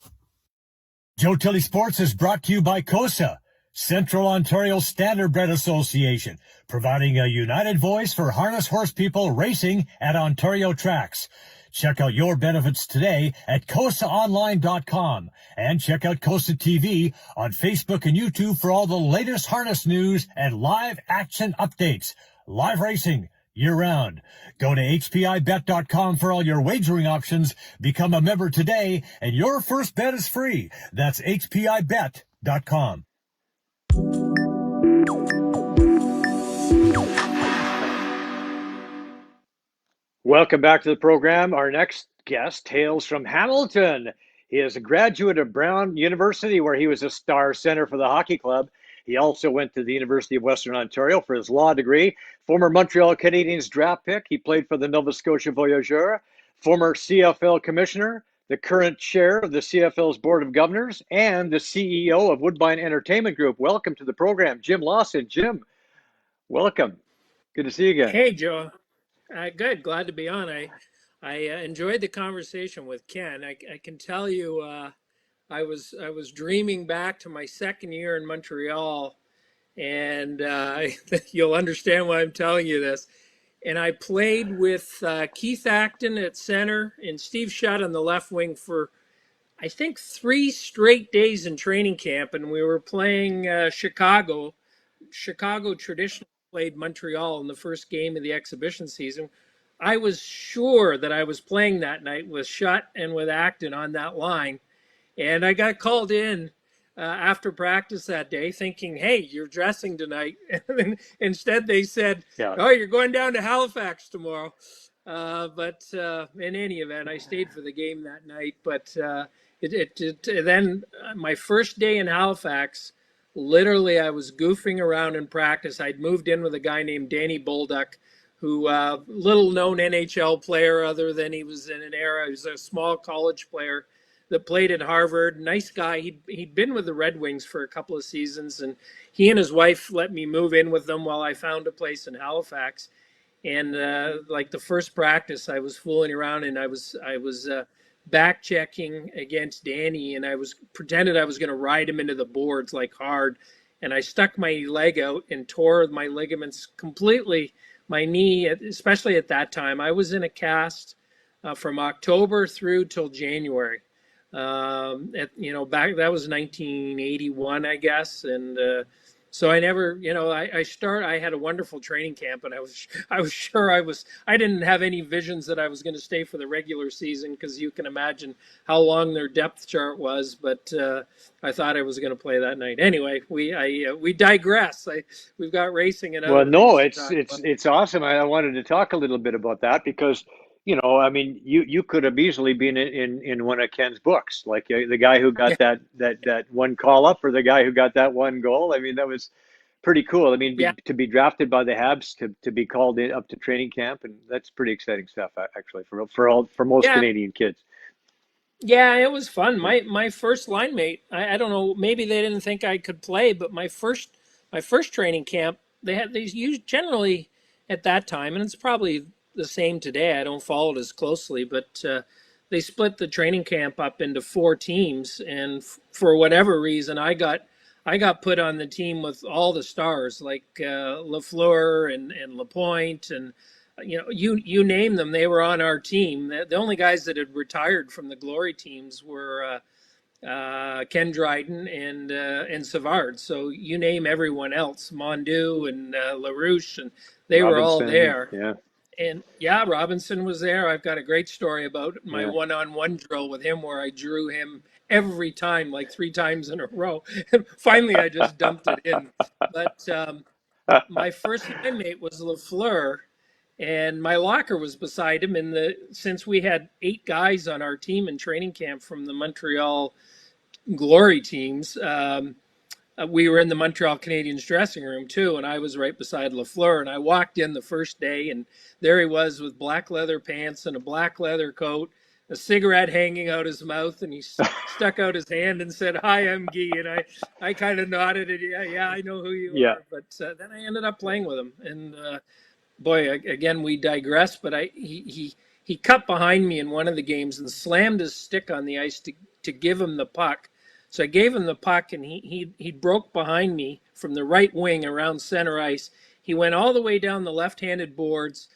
Joe Tilley Sports is brought to you by COSA, Central Ontario Standardbred Association, providing a united voice for harness horse people racing at Ontario tracks. Check out your benefits today at COSAonline.com and check out COSA TV on Facebook and YouTube for all the latest harness news and live action updates. Live racing year-round. Go to hpibet.com for all your wagering options. Become a member today, and your first bet is free. That's hpibet.com. Welcome back to the program. Our next guest hails from Hamilton. He is a graduate of Brown University, where he was a star center for the hockey club. He also went to the University of Western Ontario for his law degree. Former Montreal Canadiens draft pick. He played for the Nova Scotia Voyageurs. Former CFL commissioner, the current chair of the CFL's Board of Governors, and the CEO of Woodbine Entertainment Group. Welcome to the program, Jim Lawson. Jim, welcome. Good to see you again. Hey, Joe. Good. Glad to be on. I enjoyed the conversation with Ken. I can tell you, I was dreaming back to my second year in Montreal, and you'll understand why I'm telling you this. And I played with Keith Acton at center and Steve Shutt on the left wing for, I think, 3 straight days in training camp, and we were playing Chicago. Chicago traditionally played Montreal in the first game of the exhibition season. I was sure that I was playing that night with Shutt and with Acton on that line. And I got called in after practice that day thinking, hey, you're dressing tonight. And instead they said, oh, you're going down to Halifax tomorrow. But in any event, I stayed for the game that night. But then my first day in Halifax, literally, I was goofing around in practice. I'd moved in with a guy named Danny Bolduc, who little known NHL player other than he was in an era. He was a small college player that played at Harvard. Nice guy. He'd been with the Red Wings for a couple of seasons, and he and his wife let me move in with them while I found a place in Halifax. And like the first practice, I was fooling around, and I was back checking against Danny, and I was pretended I was going to ride him into the boards like hard, and I stuck my leg out and tore my ligaments completely. My knee, especially at that time, I was in a cast from October through till January. Back that was 1981, I guess, and so I never, I had a wonderful training camp, and I was sure I didn't have any visions that I was going to stay for the regular season, because you can imagine how long their depth chart was, but I thought I was going to play that night. Anyway, we digress. We've got racing and other well, no, things it's awesome. I wanted to talk a little bit about that because, you could have easily been in one of Ken's books, like the guy who got that one call up, or the guy who got that one goal. I mean, that was pretty cool. I mean, to be drafted by the Habs, to be called in up to training camp, and that's pretty exciting stuff, actually, for most Canadian kids. Yeah, it was fun. My first line mate, I don't know, maybe they didn't think I could play, but my first training camp, they used generally at that time, and it's probably the same today. I don't follow it as closely, but they split the training camp up into 4 teams, and for whatever reason, I got put on the team with all the stars, like Lafleur and Lapointe, and you name them, they were on our team. The only guys that had retired from the glory teams were Ken Dryden and Savard. So you name everyone else, Mondu and LaRouche, and they Robinson, were all there. Yeah. And yeah, Robinson was there. I've got a great story about my one-on-one drill with him, where I drew him every time, like 3 times in a row. And finally, I just dumped it in. But my first line mate was Lafleur, and my locker was beside him. And since we had 8 guys on our team in training camp from the Montreal glory teams, we were in the Montreal Canadiens dressing room too, and I was right beside Lafleur. And I walked in the first day, and there he was with black leather pants and a black leather coat, a cigarette hanging out his mouth, and he stuck out his hand and said, "Hi, I'm Guy." And I kind of nodded, and yeah, I know who you are. But then I ended up playing with him, and boy, again, we digress. But he he cut behind me in one of the games and slammed his stick on the ice to give him the puck. So I gave him the puck, and he broke behind me from the right wing around center ice. He went all the way down the left-handed boards.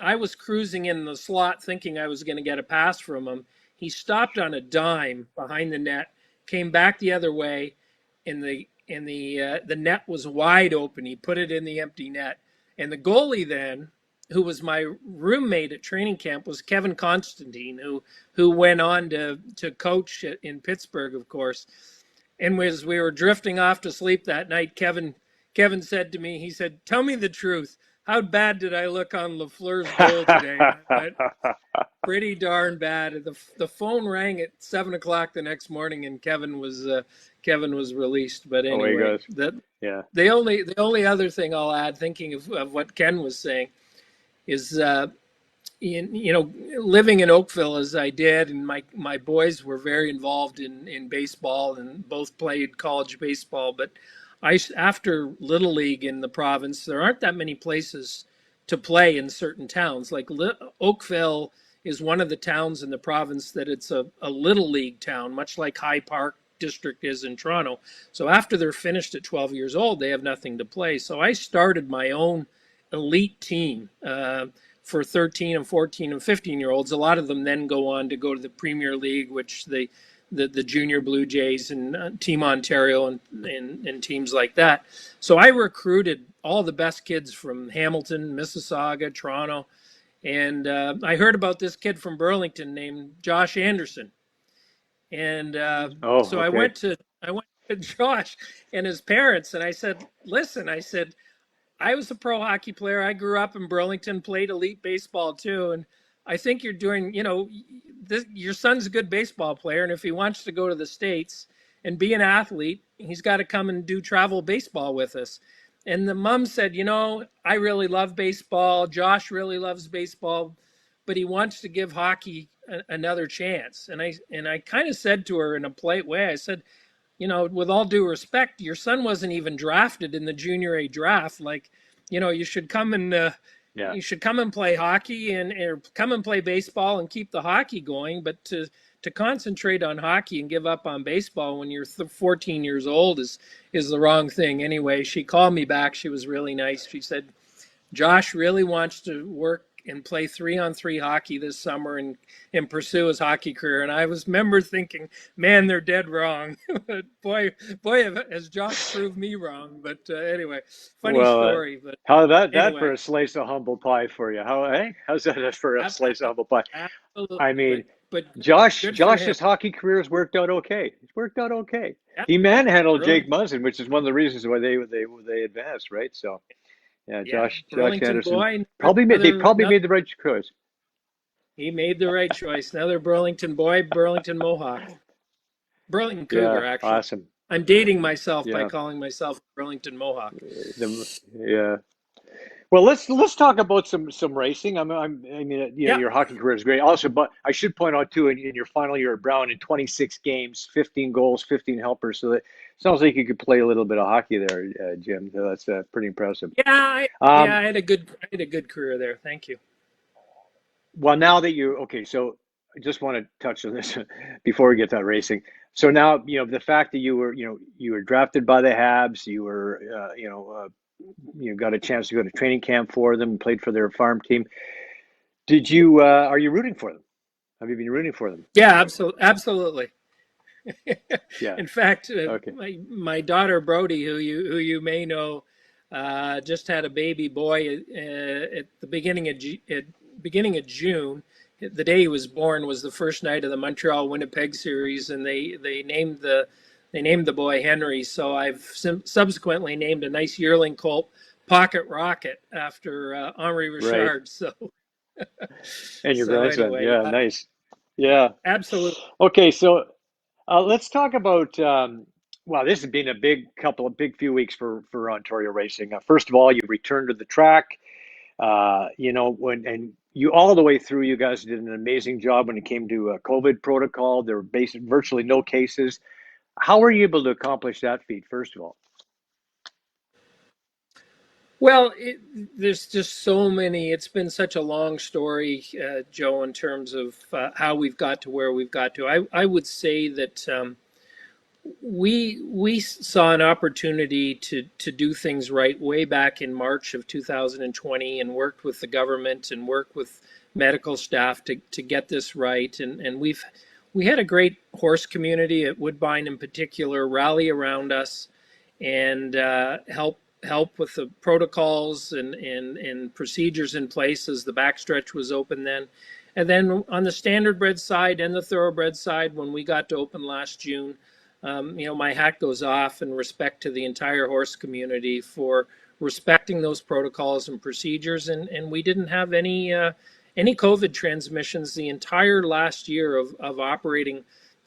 I was cruising in the slot thinking I was going to get a pass from him. He stopped on a dime behind the net, came back the other way, and the net was wide open. He put it in the empty net. And the goalie then, who was my roommate at training camp, was Kevin Constantine, who went on to coach in Pittsburgh, of course. And as we were drifting off to sleep that night, Kevin said to me, he said, "Tell me the truth. How bad did I look on Lafleur's goal today?" I went, "Pretty darn bad." The phone rang at 7 o'clock the next morning, and Kevin was released. But anyway, Away goes. Yeah. the only other thing I'll add, thinking of what Ken was saying, is living in Oakville as I did, and my boys were very involved in baseball and both played college baseball. But after Little League in the province, there aren't that many places to play in certain towns. Like Oakville is one of the towns in the province that it's a Little League town, much like High Park District is in Toronto. So after they're finished at 12 years old, they have nothing to play. So I started my own elite team for 13 and 14 and 15-year-olds. A lot of them then go to the Premier League, which the Junior Blue Jays and Team Ontario and teams like that. So I recruited all the best kids from Hamilton, Mississauga, Toronto, and I heard about this kid from Burlington named Josh Anderson, and so I went to Josh and his parents, and I said, "Listen," I said, "I was a pro hockey player. I grew up in Burlington, played elite baseball too. And I think you're doing, your son's a good baseball player. And if he wants to go to the States and be an athlete, he's got to come and do travel baseball with us." And the mom said, "I really love baseball. Josh really loves baseball, but he wants to give hockey another chance." And I kind of said to her in a polite way, I said, "With all due respect, your son wasn't even drafted in the Junior A draft. Like, you should come and you should come and play hockey or come and play baseball and keep the hockey going. But to concentrate on hockey and give up on baseball when you're 14 years old is the wrong thing." Anyway, she called me back. She was really nice. She said, "Josh really wants to work and play 3-on-3 hockey this summer and pursue his hockey career." And I remember thinking, man, they're dead wrong. But boy, has Josh proved me wrong. But anyway, funny story. But how that anyway. For a slice of humble pie for you? How's that for a slice of humble pie? Absolutely. I mean, but Josh's hockey career has worked out okay. It's worked out okay. Yeah. He manhandled Jake Muzzin, which is one of the reasons why they advanced, right? So. Yeah, Josh Anderson boy, probably made the right choice. He made the right choice. Another Burlington boy, Burlington Mohawk, Burlington Cougar. Yeah, actually, awesome. I'm dating myself by calling myself Burlington Mohawk. Yeah. Well, let's talk about some racing. Your hockey career is great. Also, but I should point out too, in your final year at Brown, in 26 games, 15 goals, 15 helpers. So that sounds like you could play a little bit of hockey there, Jim. So that's pretty impressive. Yeah, I had a good career there. Thank you. Well, now that so I just want to touch on this before we get to that racing. So now, the fact that you were drafted by the Habs, you were, you got a chance to go to training camp for them, played for their farm team. Did you? Are you rooting for them? Have you been rooting for them? Yeah, absolutely. Yeah. In fact, my daughter Brody, who you may know, just had a baby boy at the beginning of June. The day he was born was the first night of the Montreal Winnipeg series, and they named the boy Henry. So I've subsequently named a nice yearling colt Pocket Rocket after Henri Richard. Right. So, and your grandson, anyway, nice, yeah, absolutely. Okay, so let's talk about. This has been a big few weeks for Ontario racing. First of all, you returned to the track. And you all the way through, you guys did an amazing job when it came to COVID protocol. There were virtually no cases. How were you able to accomplish that feat, first of all? Well, there's just so many. It's been such a long story, Joe, in terms of how we've got to where we've got to. I would say that we saw an opportunity to do things right way back in March of 2020, and worked with the government and worked with medical staff to get this right. And we had a great horse community at Woodbine in particular rally around us and help with the protocols and procedures in place as the backstretch was open then. And then on the standardbred side and the thoroughbred side, when we got to open last June, my hat goes off in respect to the entire horse community for respecting those protocols and procedures. And we didn't have any COVID transmissions the entire last year of operating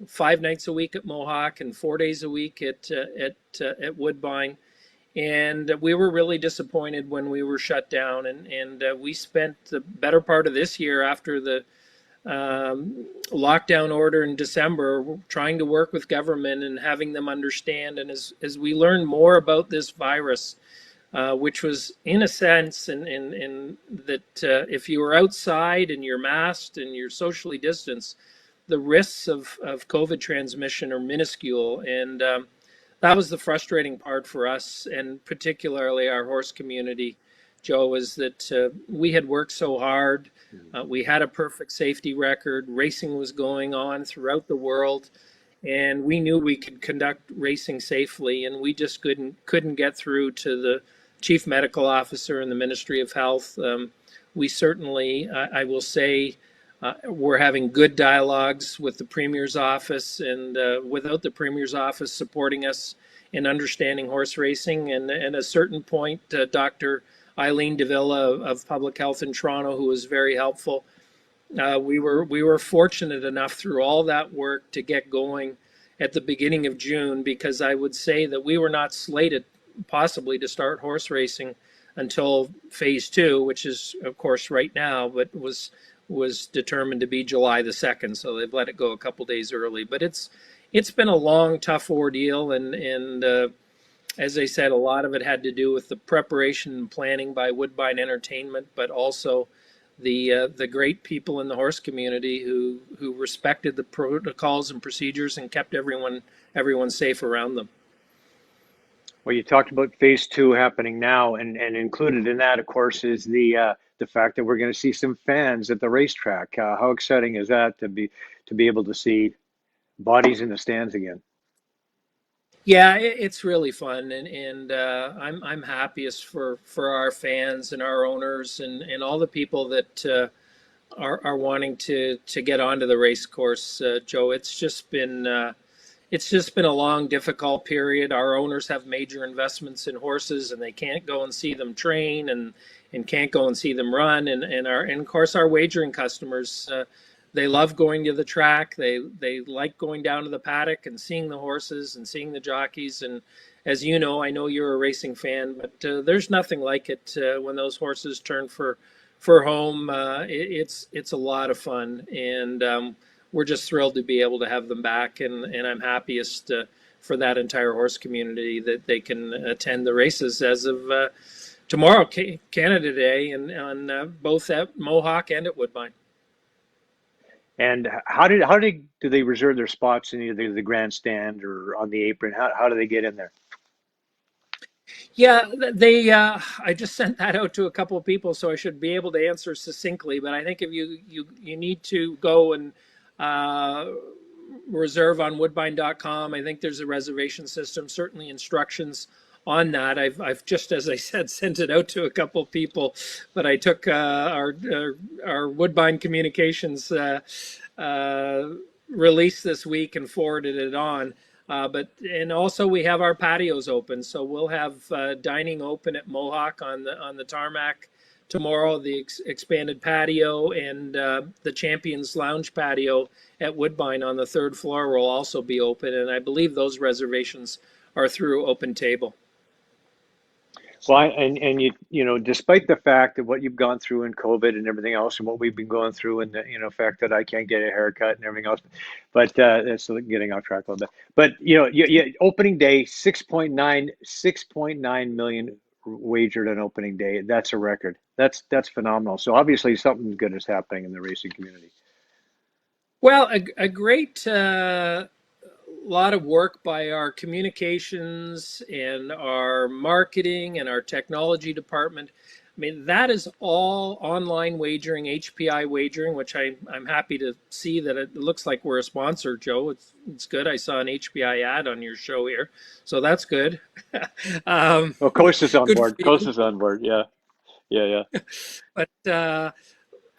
5 nights a week at Mohawk and 4 days a week at Woodbine. And we were really disappointed when we were shut down. And we spent the better part of this year after the lockdown order in December trying to work with government and having them understand. And as we learn more about this virus, which was in a sense in that if you were outside and you're masked and you're socially distanced, the risks of COVID transmission are minuscule. And that was the frustrating part for us, and particularly our horse community, Joe, is that we had worked so hard. We had a perfect safety record. Racing was going on throughout the world, and we knew we could conduct racing safely, and we just couldn't get through to the chief medical officer in the Ministry of Health. We certainly, I will say, we're having good dialogues with the Premier's office, and without the Premier's office supporting us in understanding horse racing. And at a certain point, Dr. Eileen Davila of Public Health in Toronto, who was very helpful, we were fortunate enough through all that work to get going at the beginning of June, because I would say that we were not slated possibly to start horse racing until phase 2, which is of course right now, but was determined to be July the 2nd, so they've let it go a couple days early. But it's been a long, tough ordeal, and as I said, a lot of it had to do with the preparation and planning by Woodbine Entertainment, but also the great people in the horse community who respected the protocols and procedures and kept everyone safe around them. Well, you talked about phase 2 happening now, and included in that, of course, is the fact that we're going to see some fans at the racetrack. How exciting is that to be able to see bodies in the stands again? Yeah, it's really fun, and I'm happiest for our fans and our owners and all the people that are wanting to get onto the race course, Joe. It's just been a long, difficult period. Our owners have major investments in horses, and they can't go and see them train, and can't go and see them run. And of course our wagering customers, they love going to the track. They like going down to the paddock and seeing the horses and seeing the jockeys. And as you know, I know you're a racing fan, but there's nothing like it when those horses turn for home. It's a lot of fun, and we're just thrilled to be able to have them back. And I'm happiest for that entire horse community that they can attend the races as of tomorrow, Canada Day, and on both at Mohawk and at Woodbine. And how do they reserve their spots in either the grandstand or on the apron? How do they get in there? Yeah, they. I just sent that out to a couple of people, so I should be able to answer succinctly. But I think if you need to go and reserve on Woodbine.com, I think there's a reservation system. Certainly instructions on that. I've just, as I said, sent it out to a couple of people, but I took our Woodbine Communications release this week and forwarded it on. And also we have our patios open, so we'll have dining open at Mohawk on the tarmac tomorrow. The expanded patio and the Champions Lounge patio at Woodbine on the 3rd floor will also be open, and I believe those reservations are through Open Table. Well, and you know, despite the fact that what you've gone through in COVID and everything else, and what we've been going through, and the fact that I can't get a haircut and everything else, but that's getting off track a little bit. But you opening day, 6.9 million wagered on opening day. That's a record. That's phenomenal. So obviously something good is happening in the racing community. Well, a great lot of work by our communications and our marketing and our technology department. I mean, that is all online wagering, HPI wagering, which I'm happy to see that it looks like we're a sponsor, Joe. It's good. I saw an HPI ad on your show here, so that's good. Well, Coast is on Good for board. Coast you. is on board. Yeah. But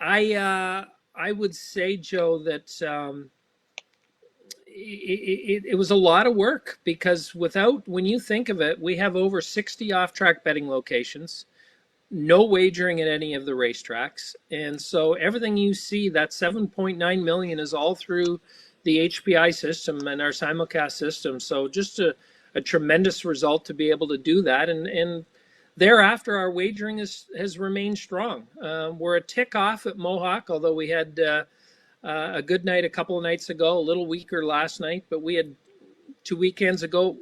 I would say, Joe, that it was a lot of work because when you think of it, we have over 60 off-track betting locations, no wagering at any of the racetracks. And so everything you see, that 7.9 million is all through the HPI system and our simulcast system. So just a tremendous result to be able to do that. And thereafter, our wagering has remained strong. We're a tick off at Mohawk, although we had a good night a couple of nights ago, a little weaker last night, but we had 2 weekends ago,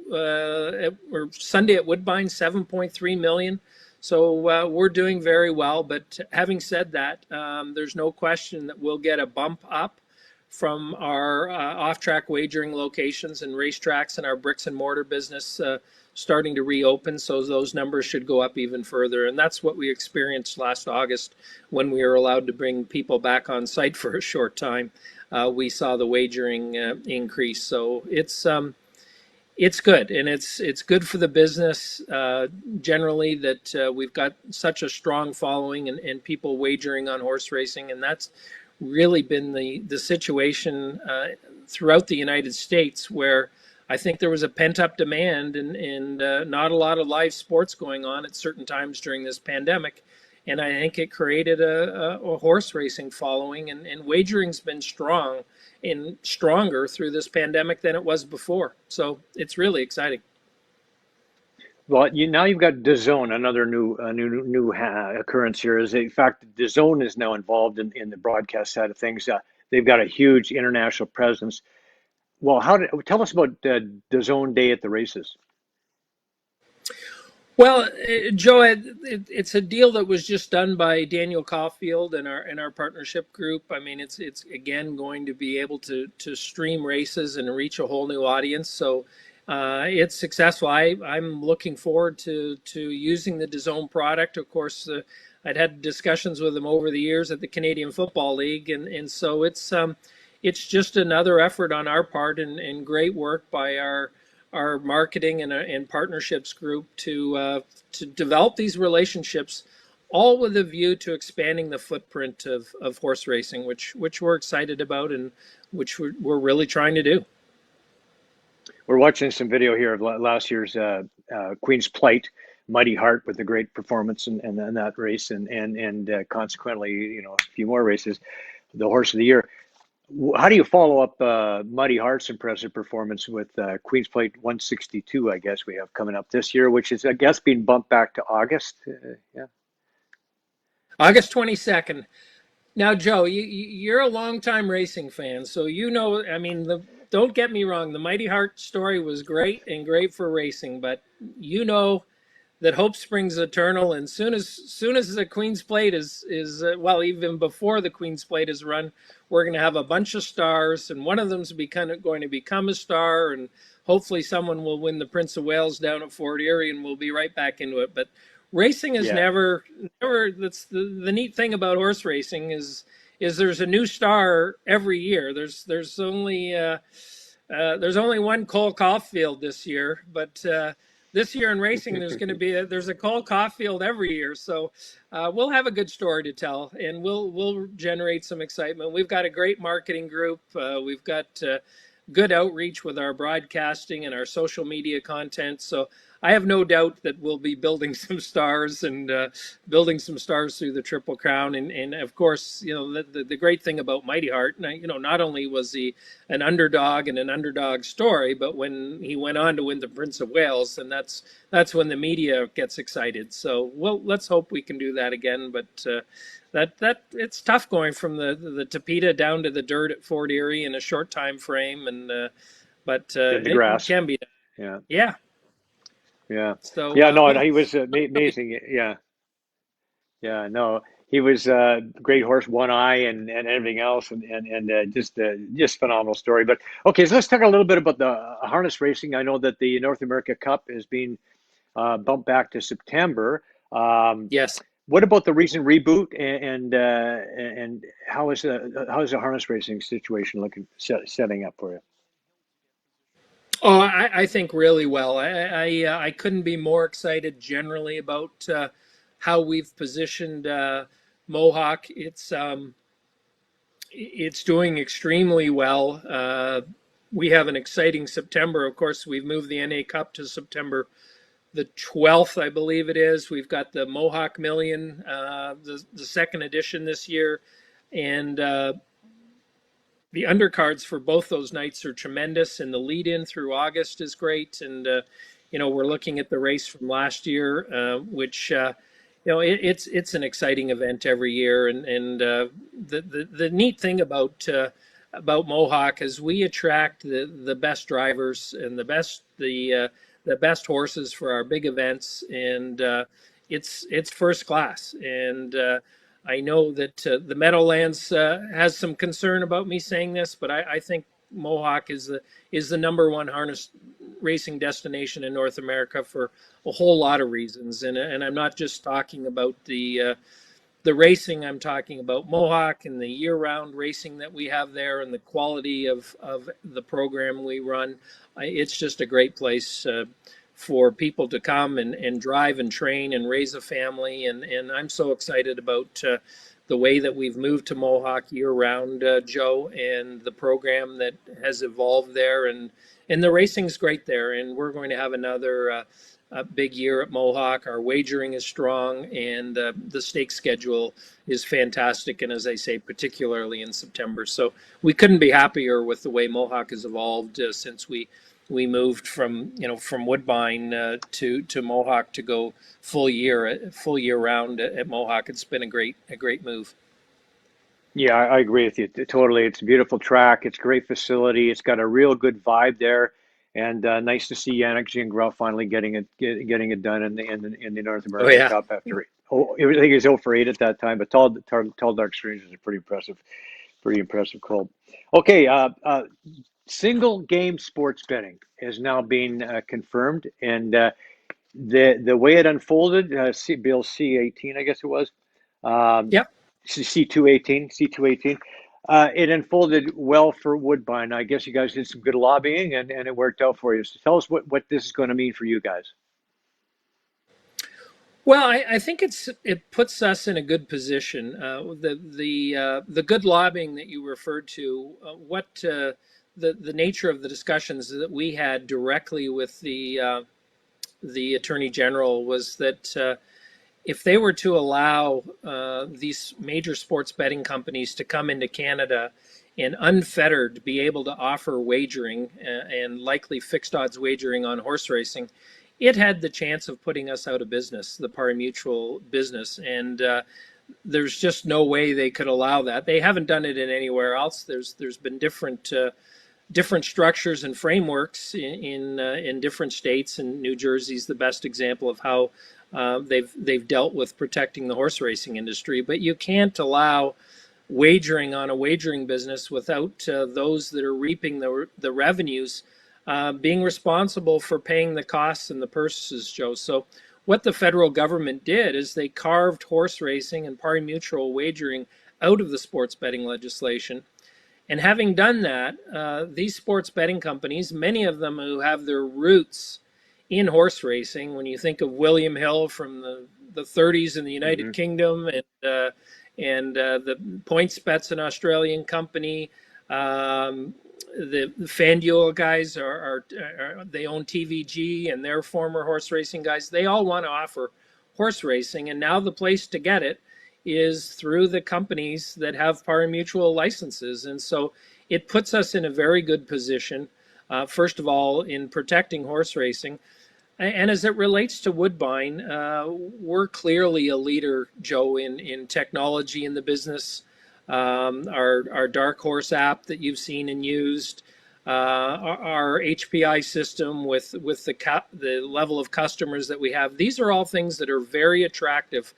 or Sunday at Woodbine, 7.3 million. So we're doing very well. But having said that, there's no question that we'll get a bump up from our off-track wagering locations and racetracks and our bricks and mortar business starting to reopen. So those numbers should go up even further. And that's what we experienced last August when we were allowed to bring people back on site for a short time. We saw the wagering increase. So it's good, and it's good for the business generally that we've got such a strong following and people wagering on horse racing, and that's really been the situation throughout the United States, where I think there was a pent-up demand and not a lot of live sports going on at certain times during this pandemic, and I think it created a horse racing following, and wagering's been strong and stronger through this pandemic than it was before. So it's really exciting. Well, now you've got DAZN, another new occurrence here. Is in fact DAZN is now involved in the broadcast side of things. They've got a huge international presence. Well, tell us about DAZN Day at the races. Well, Joe, it's a deal that was just done by Daniel Caulfield and our partnership group. I mean, it's again going to be able to stream races and reach a whole new audience. So it's successful. I'm looking forward to using the DAZN product. Of course, I'd had discussions with them over the years at the Canadian Football League, and so it's just another effort on our part and great work by our marketing and partnerships group to develop these relationships, all with a view to expanding the footprint of horse racing, which we're excited about and which we're really trying to do. We're watching some video here of last year's Queen's Plate, Mighty Heart with a great performance in that race, and consequently, a few more races, the horse of the year. How do you follow up Mighty Heart's impressive performance with Queen's Plate 162, I guess we have coming up this year, which is, I guess, being bumped back to August? Yeah. August 22nd. Now, Joe, you're a longtime racing fan, so I mean, don't get me wrong, the Mighty Heart story was great and great for racing, but that hope springs eternal, and soon as the Queen's Plate is well, even before the Queen's Plate is run, we're going to have a bunch of stars, and one of them's going to become a star, and hopefully someone will win the Prince of Wales down at Fort Erie, and we'll be right back into it. But racing is never. That's the neat thing about horse racing is there's a new star every year. There's only one Cole Caulfield this year, but this year in racing, there's a Cole Caulfield every year. So we'll have a good story to tell, and we'll generate some excitement. We've got a great marketing group. We've got good outreach with our broadcasting and our social media content. So I have no doubt that we'll be building some stars and building some stars through the Triple Crown. And of course, the great thing about Mighty Heart, not only was he an underdog and an underdog story, but when he went on to win the Prince of Wales, and that's when the media gets excited. So let's hope we can do that again. But that it's tough going from the Tapeta down to the dirt at Fort Erie in a short time frame, and but the grass it can be. done. Yeah. Yeah. So, Yeah. No, he was amazing. Yeah. Yeah. No, he was great horse, one eye, and everything else, and just phenomenal story. But okay, so let's talk a little bit about the harness racing. I know that the North America Cup has been bumped back to September. Um, yes. what about the recent reboot, and how is the harness racing situation looking setting up for you? Oh, I think really well. I couldn't be more excited generally about how we've positioned Mohawk. It's doing extremely well. We have an exciting September. Of course, we've moved the NA Cup to September the 12th, I believe it is. We've got the Mohawk Million, the second edition this year, and the undercards for both those nights are tremendous, and the lead in through August is great. And we're looking at the race from last year, which it's an exciting event every year. And the neat thing about Mohawk is we attract the best drivers and the best horses for our big events, and it's first class. And I know that the Meadowlands has some concern about me saying this, but I think Mohawk is the number one harness racing destination in North America for a whole lot of reasons, and I'm not just talking about the racing. I'm talking about Mohawk and the year-round racing that we have there, and the quality of the program we run. It's just a great place for people to come and drive and train and raise a family. And I'm so excited about the way that we've moved to Mohawk year-round, Joe, and the program that has evolved there. And the racing's great there, and we're going to have another a big year at Mohawk. Our wagering is strong, and the stake schedule is fantastic. And as I say, particularly in September. So we couldn't be happier with the way Mohawk has evolved since we moved from Woodbine to Mohawk to go full year round at Mohawk. It's been a great move. Yeah, I agree with you totally. It's a beautiful track. It's a great facility. It's got a real good vibe there, and nice to see Yannick Gingras finally getting it done in the North Oh American yeah. Cup after I think he was 0 for 8 at that time. But Tall Dark Strangers is a pretty impressive club. Okay, single game sports betting is now being confirmed, and the way it unfolded, Bill C-18, I guess it was. Um, Yep. C218. It unfolded well for Woodbine. I guess you guys did some good lobbying, and it worked out for you. So tell us what this is going to mean for you guys. Well, I think it puts us in a good position. The good lobbying that you referred to, the nature of the discussions that we had directly with the Attorney General was that if they were to allow these major sports betting companies to come into Canada and unfettered be able to offer wagering and likely fixed odds wagering on horse racing, it had the chance of putting us out of business, the pari mutuel business. And there's just no way they could allow that. They haven't done it in anywhere else. There's been different structures and frameworks in different states, and New Jersey's the best example of how they've dealt with protecting the horse racing industry. But you can't allow wagering on a wagering business without those that are reaping the revenues being responsible for paying the costs and the purses, Joe. So what the federal government did is they carved horse racing and pari mutuel wagering out of the sports betting legislation. And having done that, these sports betting companies, many of them who have their roots in horse racing, when you think of William Hill from the 30s in the United Kingdom, and the PointsBet's an Australian company, the FanDuel guys are they own TVG, and they're former horse racing guys. They all want to offer horse racing, and now the place to get it is through the companies that have pari mutuel licenses. And so it puts us in a very good position, first of all, in protecting horse racing. And as it relates to Woodbine, we're clearly a leader, Joe, in technology in the business. Our Dark Horse app that you've seen and used, our HPI system with the level of customers that we have. These are all things that are very attractive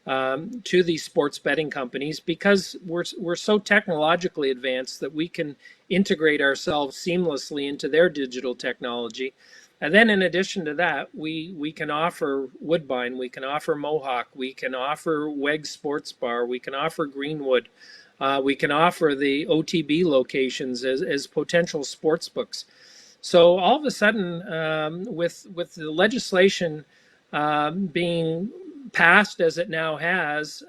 to these sports betting companies because we're so technologically advanced that we can integrate ourselves seamlessly into their digital technology. And then in addition to that, we can offer Woodbine, we can offer Mohawk, we can offer Weg Sports Bar, we can offer Greenwood, we can offer the OTB locations as potential sports books. So all of a sudden, with the legislation being passed as it now has,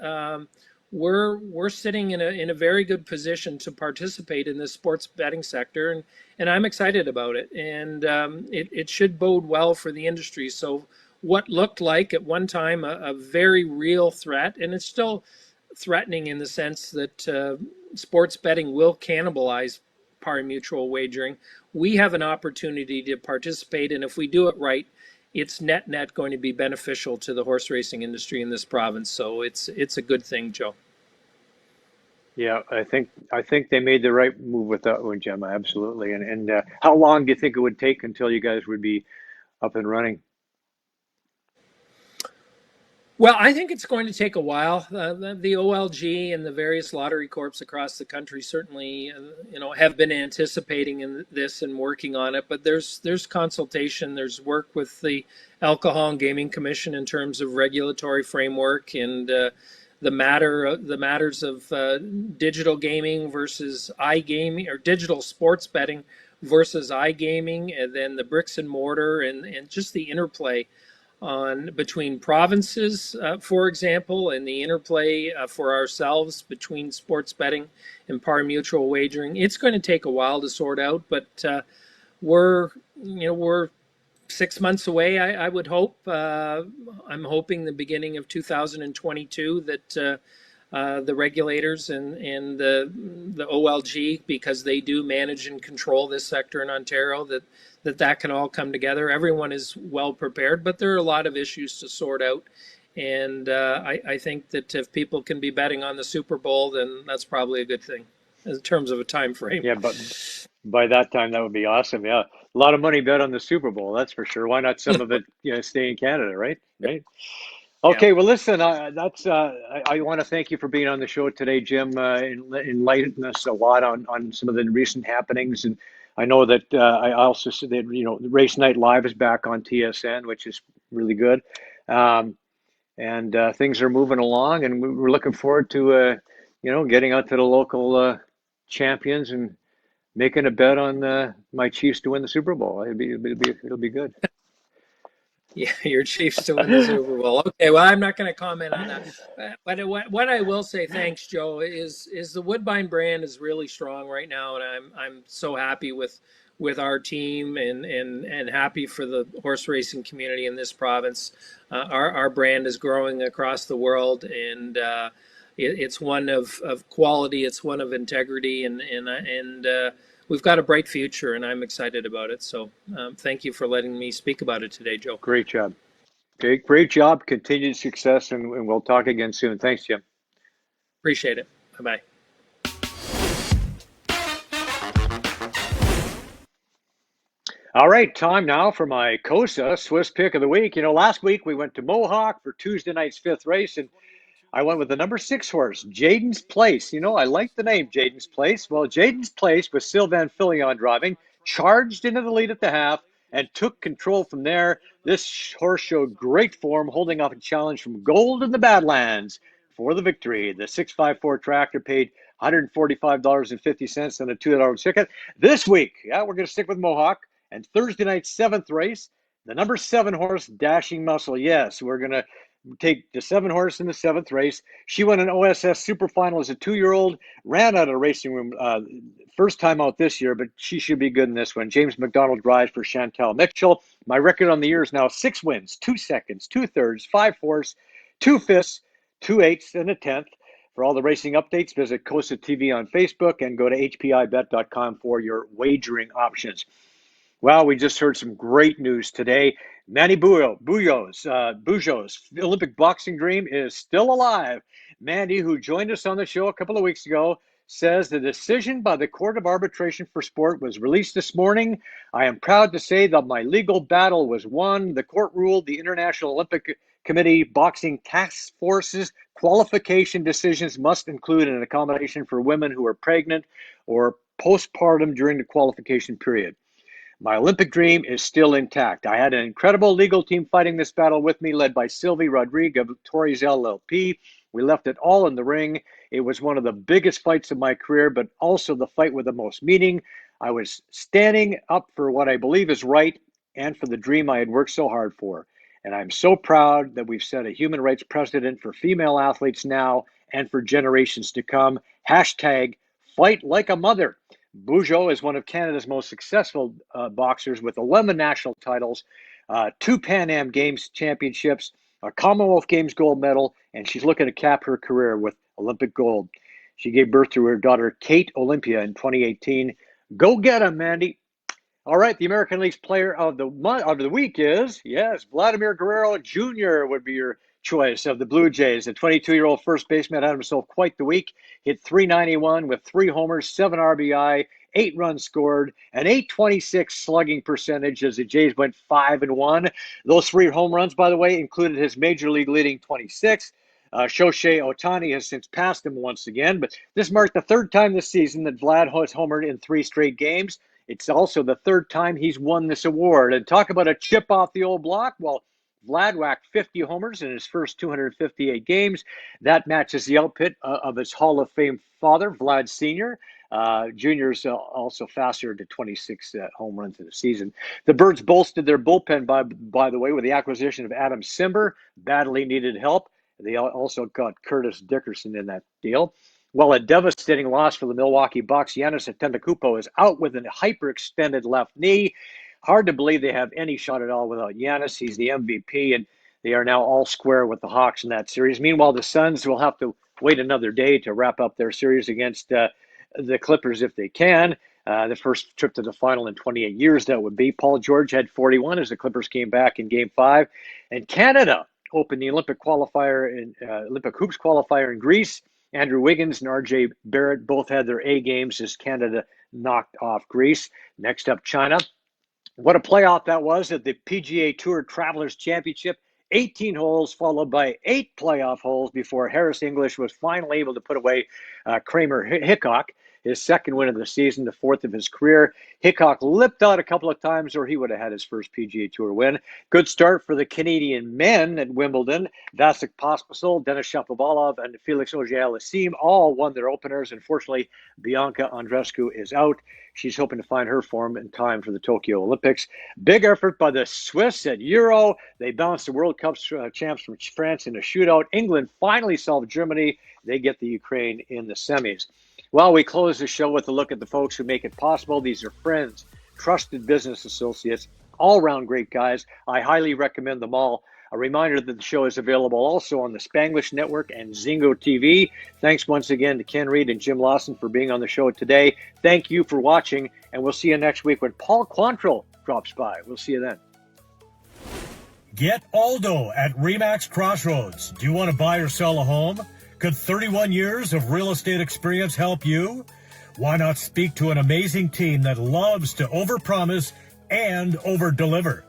we're sitting in a very good position to participate in this sports betting sector, and I'm excited about it. And it should bode well for the industry. So what looked like at one time a very real threat, and it's still threatening in the sense that sports betting will cannibalize pari-mutuel wagering. We have an opportunity to participate, and if we do it right, it's net going to be beneficial to the horse racing industry in this province. So it's a good thing, Joe. Yeah, I think they made the right move with that one, Gemma. Absolutely. And how long do you think it would take until you guys would be up and running? Well, I think it's going to take a while. The OLG and the various lottery corps across the country certainly, have been anticipating in this and working on it. But there's consultation, there's work with the Alcohol and Gaming Commission in terms of regulatory framework and the matters of digital gaming versus iGaming, or digital sports betting versus iGaming, and then the bricks and mortar and just the interplay between provinces, for example, and the interplay for ourselves between sports betting and pari-mutuel wagering. It's going to take a while to sort out, but we're 6 months away. I would hope. I'm hoping the beginning of 2022 that the regulators and the OLG, because they do manage and control this sector in Ontario, that can all come together. Everyone is well prepared, but there are a lot of issues to sort out. And I think that if people can be betting on the Super Bowl, then that's probably a good thing in terms of a time frame. Yeah, but by that time, that would be awesome. Yeah, a lot of money bet on the Super Bowl, that's for sure. Why not some of it, stay in Canada, right? Right. Okay, Yeah. well, listen, I want to thank you for being on the show today, Jim, enlightened us a lot on some of the recent happenings. And I know that I also said that, the Race Night Live is back on TSN, which is really good. And things are moving along, and we're looking forward to, getting out to the local champions and making a bet on my Chiefs to win the Super Bowl. It'll be good. Yeah, your Chiefs to win the Super Bowl. Okay, well, I'm not going to comment on that. But what I will say, thanks, Joe, is the Woodbine brand is really strong right now, and I'm so happy with our team and happy for the horse racing community in this province. Our brand is growing across the world, and it's one of quality, it's one of integrity, and we've got a bright future, and I'm excited about it. So thank you for letting me speak about it today, Joe. Great job. Okay, great job. Continued success, and we'll talk again soon. Thanks, Jim. Appreciate it. Bye-bye. All right, time now for my COSA Swiss pick of the week. Last week we went to Mohawk for Tuesday night's fifth race, and I went with the number 6 horse, Jaden's Place. I like the name Jaden's Place. Well, Jaden's Place, with Sylvain Filion driving, charged into the lead at the half and took control from there. This horse showed great form, holding off a challenge from Gold in the Badlands for the victory. The 654 tractor paid $145.50 on a $2 ticket. This week, we're going to stick with Mohawk, and Thursday night's 7th race, the number 7 horse, Dashing Muscle. Yes, we're going to take the 7 horse in the 7th race. She won an OSS Super Final as a 2-year-old, ran out of the racing room first time out this year, but she should be good in this one. James McDonald drives for Chantal Mitchell. My record on the year is now 6 wins, 2 seconds, 2 thirds, 5 fourths, 2 fifths, 2 eighths, and a 10th. For all the racing updates, visit COSA TV on Facebook and go to hpibet.com for your wagering options. Well, we just heard some great news today. Manny Bujo's Olympic boxing dream is still alive. Mandy, who joined us on the show a couple of weeks ago, says the decision by the Court of Arbitration for Sport was released this morning. I am proud to say that my legal battle was won. The court ruled the International Olympic Committee boxing task force's qualification decisions must include an accommodation for women who are pregnant or postpartum during the qualification period. My Olympic dream is still intact. I had an incredible legal team fighting this battle with me, led by Sylvie Rodriguez of Torres LLP. We left it all in the ring. It was one of the biggest fights of my career, but also the fight with the most meaning. I was standing up for what I believe is right and for the dream I had worked so hard for. And I'm so proud that we've set a human rights precedent for female athletes now and for generations to come. Hashtag fight like a mother. Bujo is one of Canada's most successful boxers with 11 national titles, 2 Pan Am Games championships, a Commonwealth Games gold medal, and she's looking to cap her career with Olympic gold. She gave birth to her daughter, Kate Olympia, in 2018. Go get 'em, Mandy. All right, the American League's player of the week is, yes, Vladimir Guerrero Jr. would be your choice of the Blue Jays. The 22-year-old first baseman had himself quite the week. Hit .391 with 3 homers, 7 RBI, 8 runs scored, an .826 slugging percentage as the Jays went 5-1. Those 3 home runs, by the way, included his major league leading 26. Shohei Ohtani has since passed him once again, but this marked the 3rd time this season that Vlad has homered in 3 straight games. It's also the 3rd time he's won this award. And talk about a chip off the old block. Well, Vlad whacked 50 homers in his first 258 games. That matches the output of his Hall of Fame father, Vlad Sr. Junior's also faster to 26 home runs in a season. The Birds bolstered their bullpen, by the way, with the acquisition of Adam Simber. Badly needed help. They also got Curtis Dickerson in that deal. Well, a devastating loss for the Milwaukee Bucks. Giannis Antetokounmpo is out with a hyperextended left knee. Hard to believe they have any shot at all without Giannis. He's the MVP, and they are now all square with the Hawks in that series. Meanwhile, the Suns will have to wait another day to wrap up their series against the Clippers if they can. The first trip to the final in 28 years, that would be. Paul George had 41 as the Clippers came back in Game 5. And Canada opened the Olympic hoops qualifier in Greece. Andrew Wiggins and R.J. Barrett both had their A games as Canada knocked off Greece. Next up, China. What a playoff that was at the PGA Tour Travelers Championship. 18 holes followed by 8 playoff holes before Harris English was finally able to put away Kramer Hickok, his 2nd win of the season, the 4th of his career. Hickok lipped out a couple of times or he would have had his first PGA Tour win. Good start for the Canadian men at Wimbledon. Vasek Pospisil, Denis Shapovalov, and Felix Auger-Aliassime all won their openers. Unfortunately, Bianca Andreescu is out. She's hoping to find her form in time for the Tokyo Olympics. Big effort by the Swiss at Euro. They bounced the World Cup champs from France in a shootout. England finally solved Germany. They get the Ukraine in the semis. Well, we close the show with a look at the folks who make it possible. These are friends, trusted business associates, all-around great guys. I highly recommend them all. A reminder that the show is available also on the Spanglish Network and Zingo TV. Thanks once again to Ken Reid and Jim Lawson for being on the show today. Thank you for watching, and we'll see you next week when Paul Quantrill drops by. We'll see you then. Get Aldo at Remax Crossroads. Do you want to buy or sell a home? Could 31 years of real estate experience help you? Why not speak to an amazing team that loves to overpromise and overdeliver?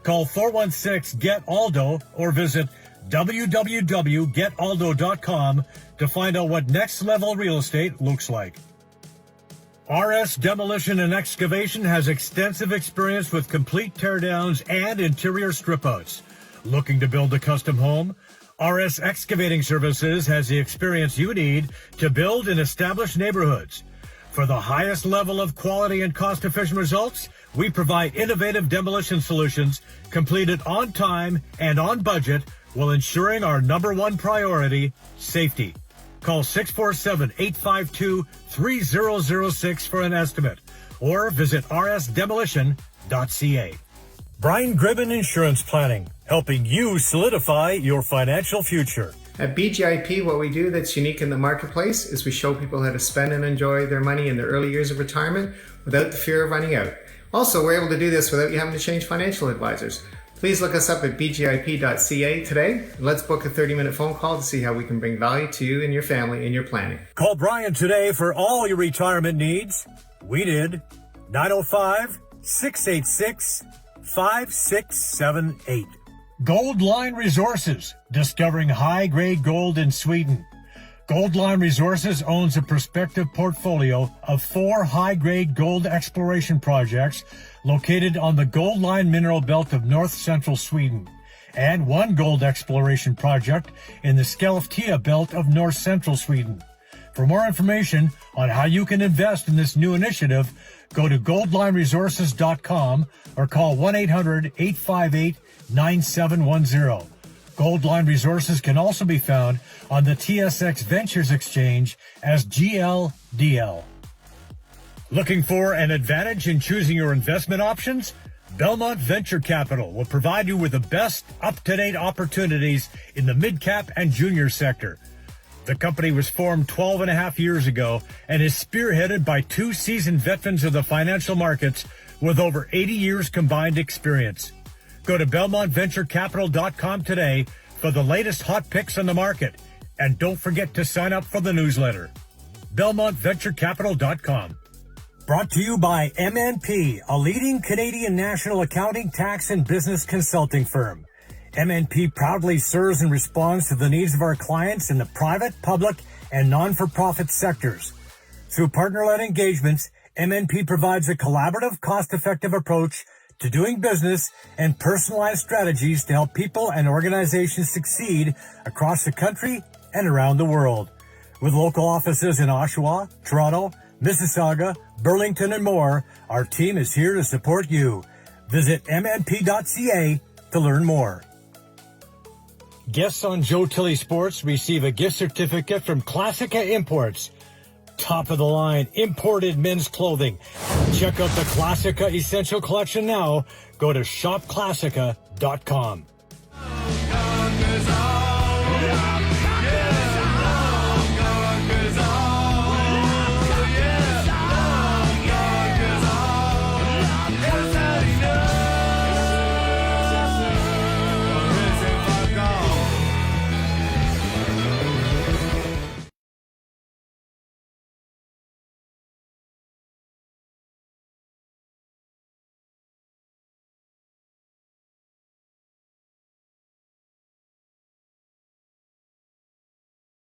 Call 416-GET-ALDO or visit www.getaldo.com to find out what next level real estate looks like. RS Demolition and Excavation has extensive experience with complete teardowns and interior strip-outs. Looking to build a custom home? RS Excavating Services has the experience you need to build in established neighborhoods. For the highest level of quality and cost-efficient results, we provide innovative demolition solutions completed on time and on budget while ensuring our number one priority, safety. Call 647-852-3006 for an estimate or visit rsdemolition.ca. Brian Gribben Insurance Planning, helping you solidify your financial future. At BGIP, what we do that's unique in the marketplace is we show people how to spend and enjoy their money in their early years of retirement without the fear of running out. Also, we're able to do this without you having to change financial advisors. Please look us up at bgip.ca today. Let's book a 30-minute phone call to see how we can bring value to you and your family in your planning. Call Brian today for all your retirement needs. We did. 905-686-5678. Gold Line Resources, discovering high-grade gold in Sweden. Gold Line Resources owns a prospective portfolio of 4 high-grade gold exploration projects located on the Gold Line mineral belt of north-central Sweden, and 1 gold exploration project in the Skellefteå belt of north-central Sweden. For more information on how you can invest in this new initiative, go to goldlineresources.com or call 1-800-858-9710. Gold Line Resources can also be found on the TSX Ventures Exchange as GLDL. Looking for an advantage in choosing your investment options? Belmont Venture Capital will provide you with the best up-to-date opportunities in the mid-cap and junior sector. The company was formed 12 and a half years ago and is spearheaded by 2 seasoned veterans of the financial markets with over 80 years combined experience. Go to BelmontVentureCapital.com today for the latest hot picks on the market. And don't forget to sign up for the newsletter. BelmontVentureCapital.com. Brought to you by MNP, a leading Canadian national accounting, tax, and business consulting firm. MNP proudly serves and responds to the needs of our clients in the private, public, and non-for-profit sectors. Through partner-led engagements, MNP provides a collaborative, cost-effective approach to doing business and personalized strategies to help people and organizations succeed across the country and around the world. With local offices in Oshawa, Toronto, Mississauga, Burlington, and more, our team is here to support you. Visit mnp.ca to learn more. Guests on Joe Tilley Sports receive a gift certificate from Classica Imports. Top of the line imported men's clothing. Check out the Classica Essential Collection now. Go to shopclassica.com.